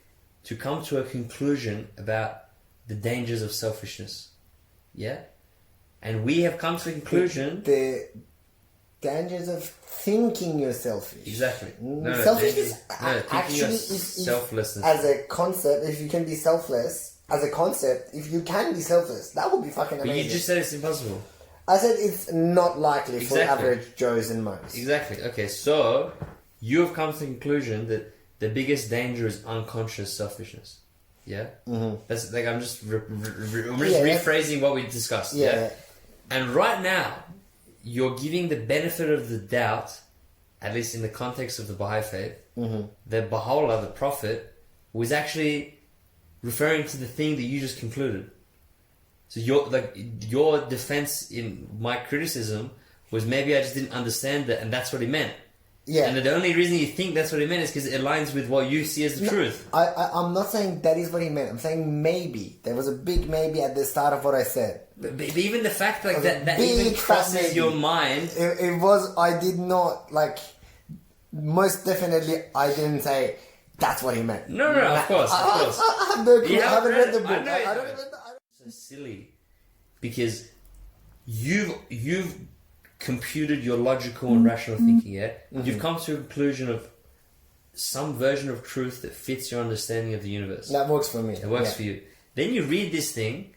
to come to a conclusion about the dangers of selfishness. Yeah? And we have come to a conclusion. The dangers of thinking you're selfish. Exactly. Selfishness actually is selflessness. As a concept, if you can be selfless, as a concept, if you can be selfless, that would be fucking amazing. But you just said it's impossible. I said it's not likely for average Joes and Moes. Exactly. Okay, so you have come to the conclusion that the biggest danger is unconscious selfishness. Yeah? That's like, I'm just rephrasing what we discussed. Yeah. And right now, you're giving the benefit of the doubt, at least in the context of the Baha'i faith, the Baha'u'llah, the Prophet, was actually referring to the thing that you just concluded. So your defense in my criticism was maybe I just didn't understand that, and that's what he meant. Yeah. And the only reason you think that's what he meant is because it aligns with what you see as the truth. I'm not saying that is what he meant. I'm saying maybe. There was a big maybe at the start of what I said. But even the fact like that even crosses your mind. It was, I did not, like, most definitely I didn't say that's what he meant. No, of course. I have no clue. I haven't read the book. I don't know. So silly. Because you've computed your logical and rational thinking, yeah? You've come to a conclusion of some version of truth that fits your understanding of the universe. That works for me. It works for you. Then you read this thing,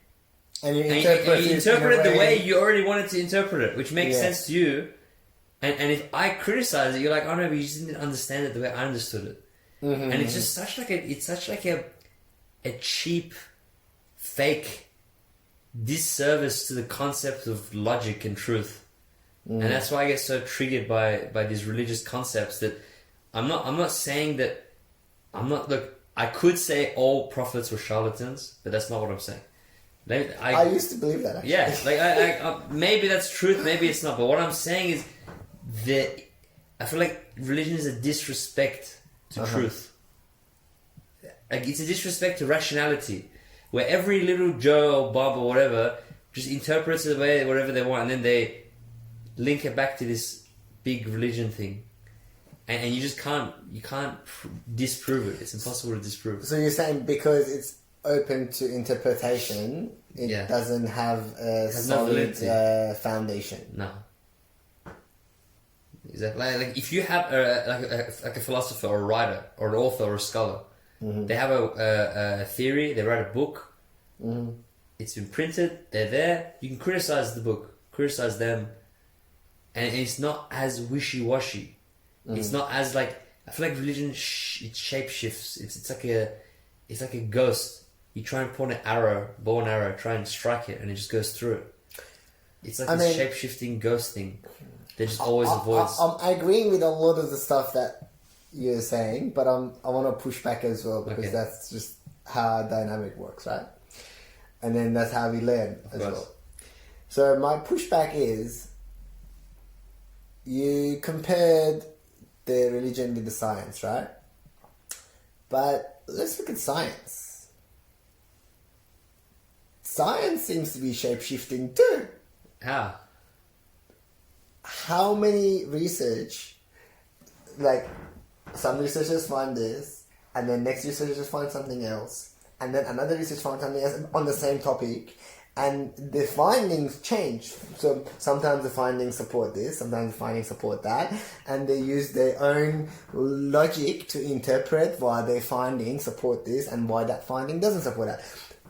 and you interpret it the way you already wanted to interpret it, which makes sense to you. And if I criticize it, you're like, oh no, but you just didn't understand it the way I understood it. And it's just such like a cheap, fake disservice to the concept of logic and truth. And that's why I get so triggered by these religious concepts that I'm not saying that look, I could say all prophets were charlatans, but that's not what I'm saying. I used to believe that, actually. Yeah, like I maybe that's truth, maybe it's not. But what I'm saying is that I feel like religion is a disrespect to truth. Like it's a disrespect to rationality, where every little Joe or Bob or whatever just interprets it the way whatever they want, and then they link it back to this big religion thing, and you just can't disprove it. It's impossible to disprove it. So you're saying because it's open to interpretation, it doesn't have a solid foundation. No. Exactly. Like if you have a philosopher or a writer or an author or a scholar, they have a theory, they write a book, it's been printed, they're there, you can criticize the book, criticize them, and it's not as wishy-washy. It's not as like, I feel like religion, it shape shifts. It's like a ghost. You try and point an arrow, bow and arrow, try and strike it, and it just goes through it. It's like a shape-shifting ghost thing that just always avoids. I'm agreeing with a lot of the stuff that you're saying, but I want to push back as well, because that's just how our dynamic works, right? And then that's how we learn as well. So my pushback is, you compared the religion with the science, right? But let's look at science. Science seems to be shape-shifting too. How? How many research, like some researchers find this, and then next researchers find something else, and then another research finds something else on the same topic, and the findings change. So sometimes the findings support this, sometimes the findings support that, and they use their own logic to interpret why their findings support this and why that finding doesn't support that.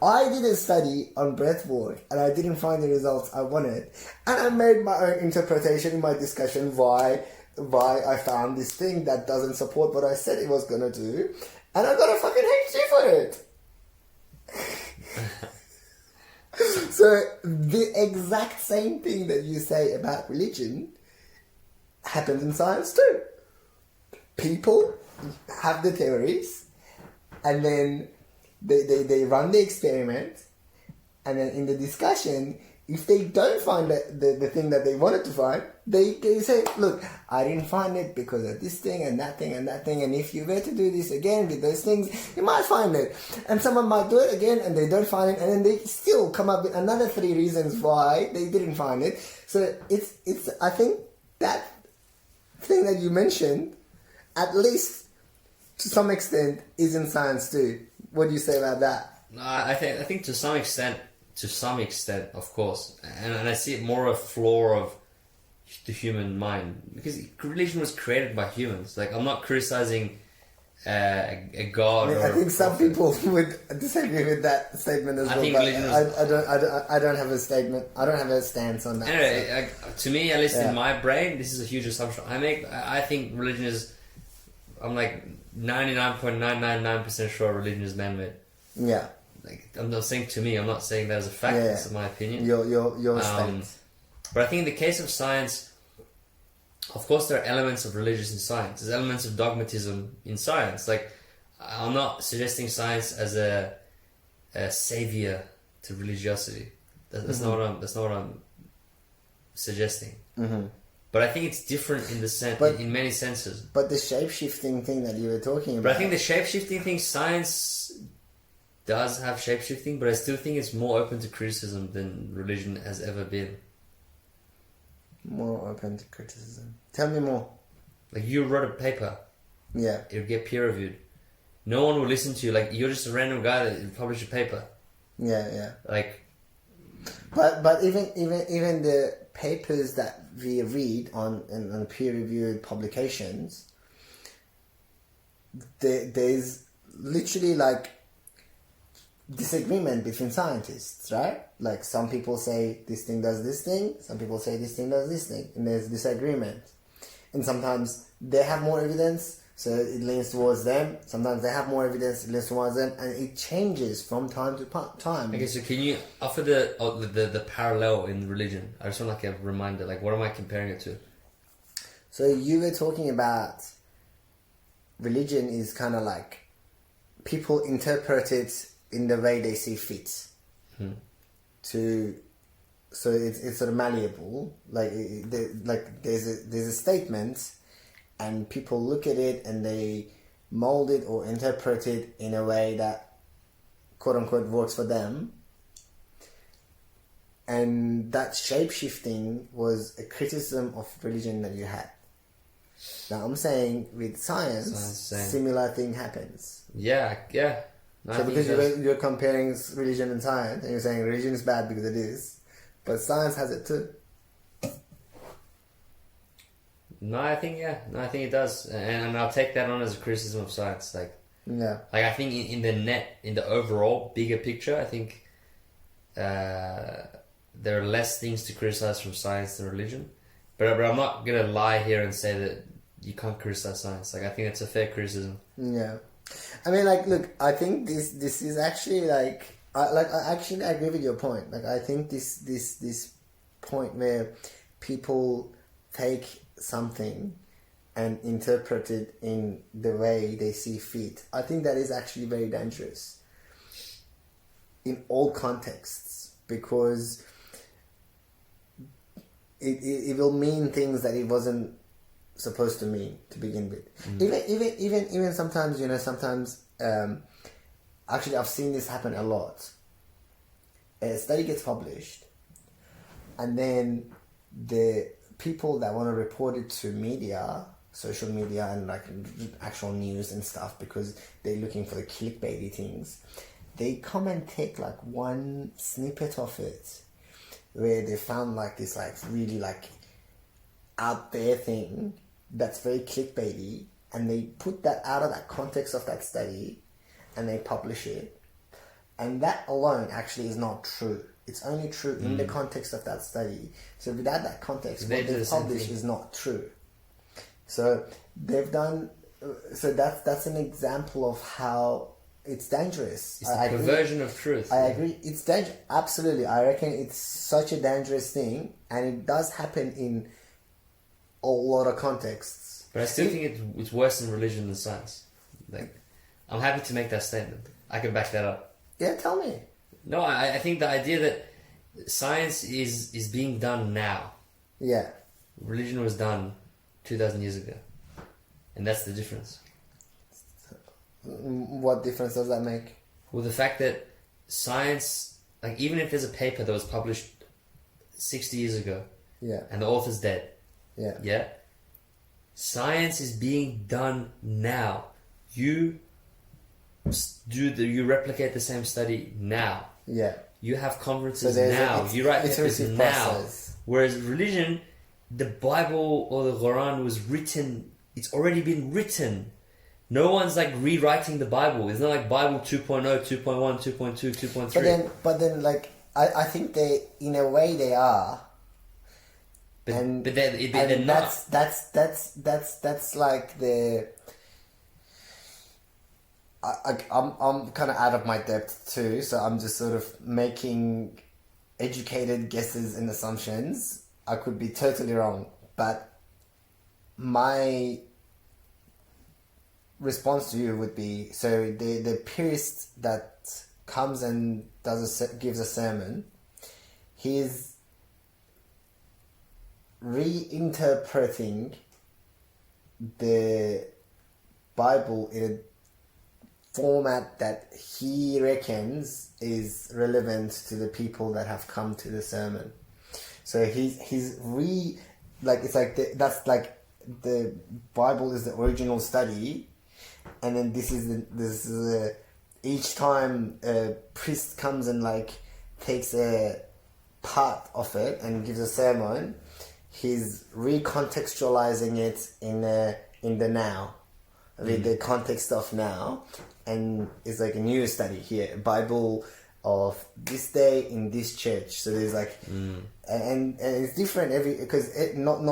I did a study on breathwork and I didn't find the results I wanted, and I made my own interpretation in my discussion why I found this thing that doesn't support what I said it was gonna do, and I got a fucking HG for it. So the exact same thing that you say about religion happens in science too. People have the theories, and then they run the experiment, and then in the discussion, if they don't find the thing that they wanted to find, they say, look, I didn't find it because of this thing and that thing and that thing, and if you were to do this again with those things, you might find it. And someone might do it again and they don't find it, and then they still come up with another 3 reasons why they didn't find it. So it's I think that thing that you mentioned, at least to some extent, is in science too. What do you say about that? I think to some extent, of course, and I see it more a flaw of the human mind, because religion was created by humans. Like, I'm not criticizing a god. I think some people would disagree with that statement as well. Think religion I don't have a statement. I don't have a stance on that. Anyway, to me, at least in my brain, this is a huge assumption I make. I think religion is. I'm like 99.999% sure religion is man-made. Yeah. Like, I'm not saying to me. I'm not saying that as a fact. That's my opinion. Your stance. But I think in the case of science, of course, there are elements of religious in science. There's elements of dogmatism in science. Like, I'm not suggesting science as a savior to religiosity. That's not what I'm suggesting. Mm-hmm. But I think it's different in in many senses. But the shape-shifting thing that you were talking about. But I think the shape-shifting thing, science does have shape-shifting, but I still think it's more open to criticism than religion has ever been. More open to criticism. Tell me more. Like, you wrote a paper. Yeah. It'll get peer-reviewed. No one will listen to you. Like, you're just a random guy that published a paper. Yeah. Like... But even the papers that we read on peer-reviewed publications, there's literally like disagreement between scientists, right? Like, some people say this thing does this thing, some people say this thing does this thing, and there's disagreement. And sometimes they have more evidence, So it leans towards them. Sometimes they have more evidence, it leans towards them, and it changes from time to time. Okay, so can you offer the parallel in religion? I just want like a reminder. Like, what am I comparing it to? So you were talking about religion is kind of like people interpret it in the way they see fit. So it's sort of malleable. Like there's a statement, and people look at it and they mold it or interpret it in a way that quote unquote works for them. And that shape-shifting was a criticism of religion that you had. Now I'm saying with science similar thing happens. Yeah. No, So because you're comparing religion and science, and you're saying religion is bad because it is, but science has it too. No, I think it does, and I'll take that on as a criticism of science. Like I think in the overall bigger picture, I think there are less things to criticize from science than religion. But I'm not gonna lie here and say that you can't criticize science. Like I think it's a fair criticism. Yeah, I mean, like, look, I think this is actually like I actually agree with your point. Like I think this point where people take something and interpret it in the way they see fit, I think that is actually very dangerous in all contexts, because it will mean things that it wasn't supposed to mean to begin with. Even sometimes, actually I've seen this happen a lot. A study gets published, and then the people that want to report it to media, social media, and like actual news and stuff, because they're looking for the clickbaity things, they come and take like one snippet of it where they found like this like really like out there thing that's very clickbaity, and they put that out of that context of that study and they publish it, and that alone actually is not true. It's only true in the context of that study. So without that context, what they publish is not true. So they've done. So that's an example of how it's dangerous. It's the perversion of truth. I agree. It's dangerous. Absolutely. I reckon it's such a dangerous thing, and it does happen in a lot of contexts. But I still think it's worse in religion than science. Like, I'm happy to make that statement. I can back that up. Yeah, tell me. No, I think the idea that science is being done now. Yeah. Religion was done 2,000 years ago. And that's the difference. What difference does that make? Well, the fact that science, like even if there's a paper that was published 60 years ago, and the author's dead, science is being done now. You replicate the same study now. You have conferences now. You write papers now. Whereas religion, the Bible or the Quran was written. It's already been written. No one's like rewriting the Bible. It's not like Bible 2.0, 2.1, 2.2, 2.3. But then, like, I think they, in a way, they are. But they're not. That's like the. I'm kind of out of my depth too, so I'm just sort of making educated guesses and assumptions. I could be totally wrong, but my response to you would be, so the purist that comes and gives a sermon, he's reinterpreting the Bible in a format that he reckons is relevant to the people that have come to the sermon. So he's like, it's like that's like the Bible is the original study, and then this is each time a priest comes and like takes a part of it and gives a sermon, he's recontextualizing it in the now, with the context of now, and it's like a new study here, a Bible of this day in this church. So there's like, and it's different because it not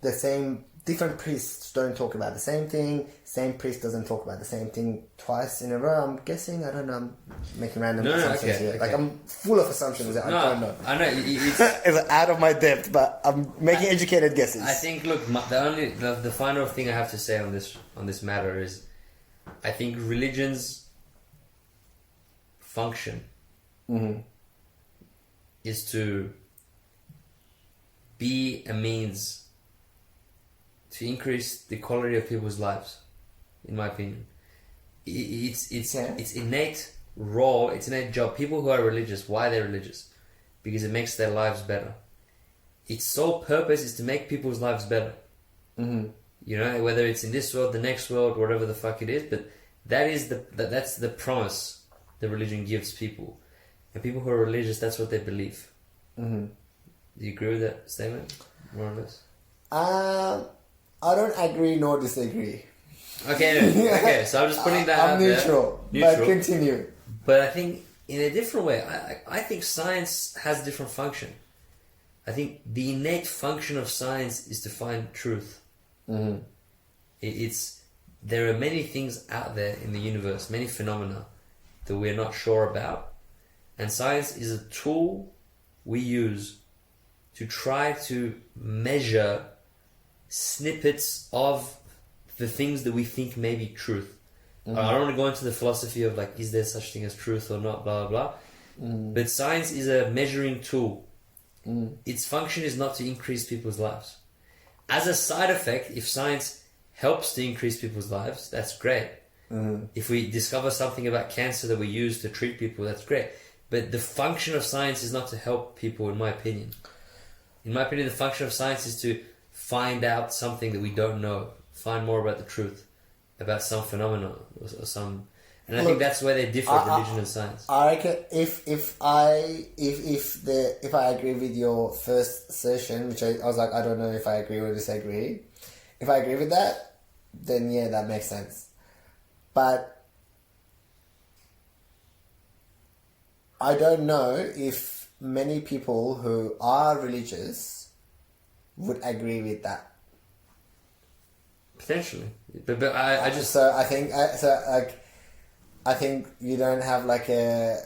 the same different priests don't talk about the same thing. Same priest doesn't talk about the same thing twice in a row. I'm guessing. I don't know. I'm making random assumptions here. Okay. Like, I'm full of assumptions. I don't know. I know. It's, It's out of my depth, but I'm making educated guesses. I think. Look, the final thing I have to say on this matter is, I think religion's function is to be a means to increase the quality of people's lives, in my opinion. It's innate role, it's innate job. People who are religious, why they're religious? Because it makes their lives better. Its sole purpose is to make people's lives better. You know, whether it's in this world, the next world, whatever the fuck it is, but that's the promise the religion gives people. And people who are religious, that's what they believe. Do you agree with that statement, more or less? I don't agree nor disagree. Okay, so I'm just putting that out there. I'm neutral, but continue. But I think in a different way, I think science has a different function. I think the innate function of science is to find truth. There are many things out there in the universe, many phenomena that we're not sure about. And science is a tool we use to try to measure snippets of the things that we think may be truth. I don't want to go into the philosophy of like, is there such thing as truth or not, blah, blah, blah. But science is a measuring tool. Its function is not to increase people's lives. As a side effect, if science helps to increase people's lives, that's great. If we discover something about cancer that we use to treat people, that's great. But the function of science is not to help people, in my opinion. In my opinion, the function of science is to find out something that we don't know, find more about the truth, about some phenomena or some. And I think that's where they differ, religion and science. I reckon if I agree with your first assertion, which I was like, I don't know if I agree or disagree. If I agree with that, then yeah, that makes sense. But I don't know if many people who are religious would agree with that. Potentially, but I just so I think you don't have like an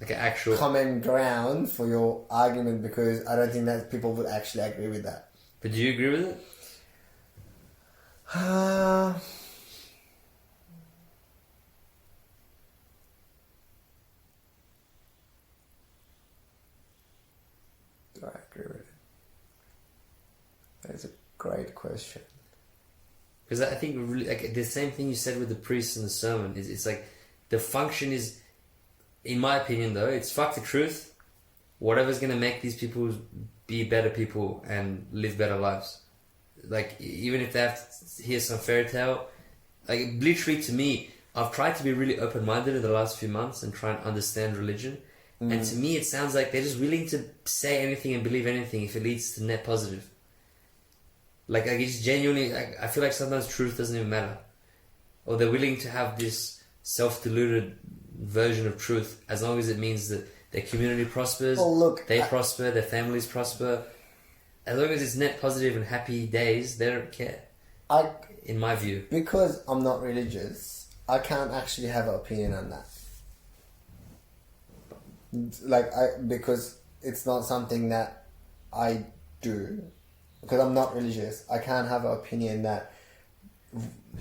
actual common ground for your argument, because I don't think that people would actually agree with that. But do you agree with it? Do I agree with it? That is a great question. Because I think really, like, the same thing you said with the priests and the sermon is, it's like the function is, in my opinion though, it's fuck the truth. Whatever's gonna make these people be better people and live better lives. Like, even if they have to hear some fairy tale, like, literally to me, I've tried to be really open-minded in the last few months and try and understand religion. And to me, it sounds like they're just willing to say anything and believe anything if it leads to net positive. Like it's genuinely, I feel like sometimes truth doesn't even matter. Or they're willing to have this self-deluded version of truth as long as it means that their community prospers, they prosper, their families prosper. As long as it's net positive and happy days, they don't care. In my view. Because I'm not religious, I can't actually have an opinion on that. Because it's not something that I do. Because I'm not religious, I can't have an opinion that.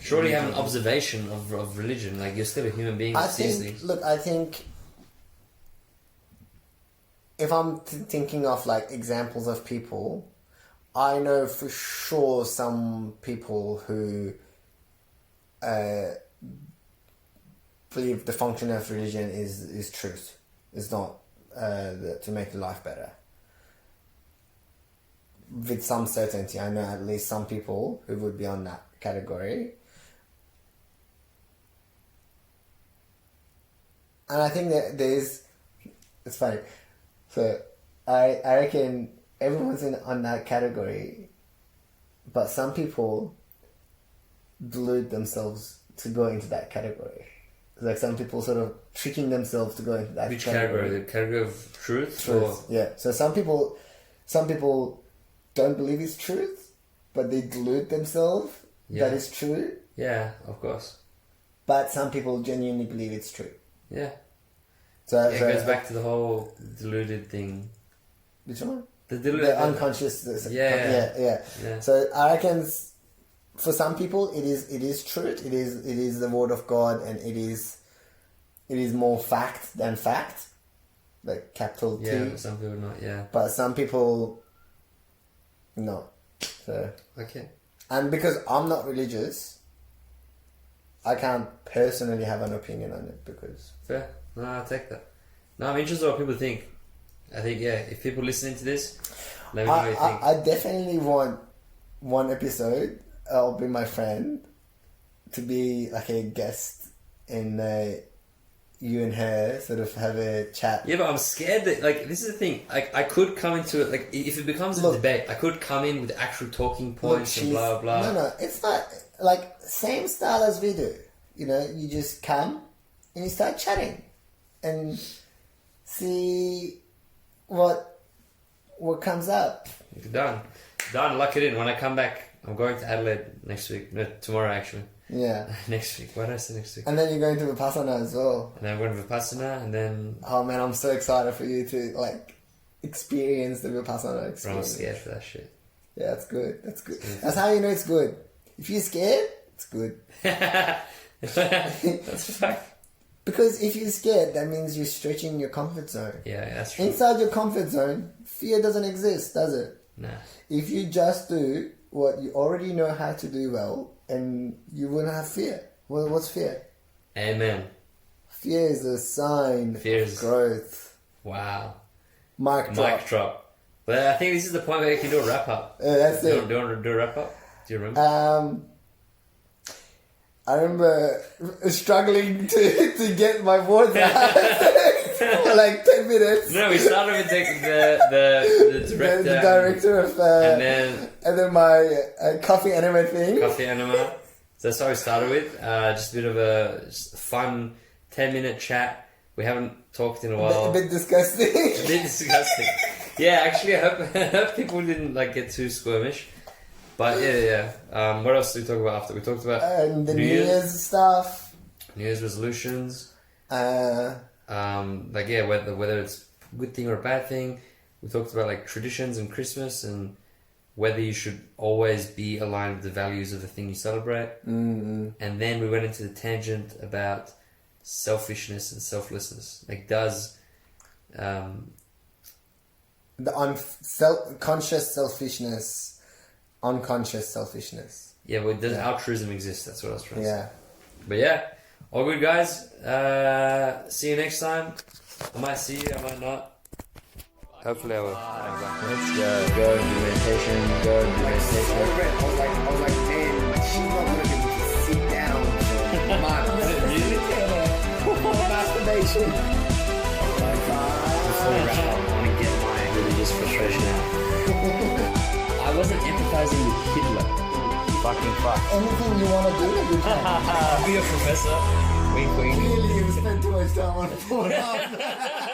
Surely you have an observation of religion. Like, you're still a human being that sees things. Look, I think if I'm thinking of like examples of people, I know for sure some people who believe the function of religion is truth. It's not to make your life better. With some certainty, I know at least some people who would be on that category. And I think that it's funny. So I reckon everyone's on that category, but some people delude themselves to go into that category. Like some people sort of tricking themselves to go into that category. The category of truth? Yeah. So some people don't believe it's truth, but they delude themselves that it's true. Yeah, of course. But some people genuinely believe it's true. Yeah. So it goes back to the whole deluded thing. Which one? The unconscious. Yeah. So I reckon for some people it is truth. It is the word of God, and it is more fact than fact, like capital T. Yeah, but some people not. Yeah. But some people, no. So okay. And because I'm not religious, I can't personally have an opinion on it because... Fair. No, I'll take that. No, I'm interested in what people think. I think, if people listening to this, let me know what you think. I definitely want one episode, I'll be my friend, to be like a guest in you and her sort of have a chat. Yeah, but I'm scared that, like, this is the thing. Like, I could come into it, like, if it becomes a debate, I could come in with actual talking points and blah, blah. No, it's not, like, same style as we do. You know, you just come and you start chatting and see what comes up. Done, lock it in. When I come back, I'm going to Adelaide next week. No, tomorrow, actually. Yeah. Next week. Why did I say next week? And then you're going to Vipassana as well. And then I'm going to Vipassana, and then... Oh man, I'm so excited for you to, like, experience the Vipassana experience. Bro, I'm scared for that shit. Yeah, that's good. That's how you know it's good. If you're scared, it's good. That's a fact. Because if you're scared, that means you're stretching your comfort zone. Yeah, that's true. Inside your comfort zone, fear doesn't exist, does it? Nah. If you just do what you already know how to do well, and you wouldn't have fear. Well, what's fear? Amen. Fear is a sign of growth. Wow. Mic drop. But I think this is the point where you can do a wrap up. That's it. Do you want to do a wrap up? Do you remember? I remember struggling to get my words out for like 10 minutes. No, we started with the director. The director of... and then my coffee enema thing. Coffee enema. So that's how we started with. Just a bit of a fun 10-minute chat. We haven't talked in a while. A bit disgusting. Yeah, actually, I hope people didn't like get too squirmish. But yeah. What else did we talk about after? We talked about the New Year's stuff. New Year's resolutions. Like whether it's a good thing or a bad thing. We talked about like traditions and Christmas and whether you should always be aligned with the values of the thing you celebrate. Mm-hmm. And then we went into the tangent about selfishness and selflessness. Like, does the conscious selfishness, unconscious selfishness. Yeah, but does altruism exist? That's what I was trying to say. Yeah. But yeah, all good, guys. See you next time. I might see you, I might not. Hopefully I will. Let's go do meditation. I was like, man, she's not going to be able to sit down for months. Really? Masturbation. Before we wrap up, I want to get my religious frustration out. I wasn't empathizing with Hitler. Fucking fuck. Anything you want to do, you can. Be a professor. Wink, wink. Clearly, you spent too much time on Pornhub.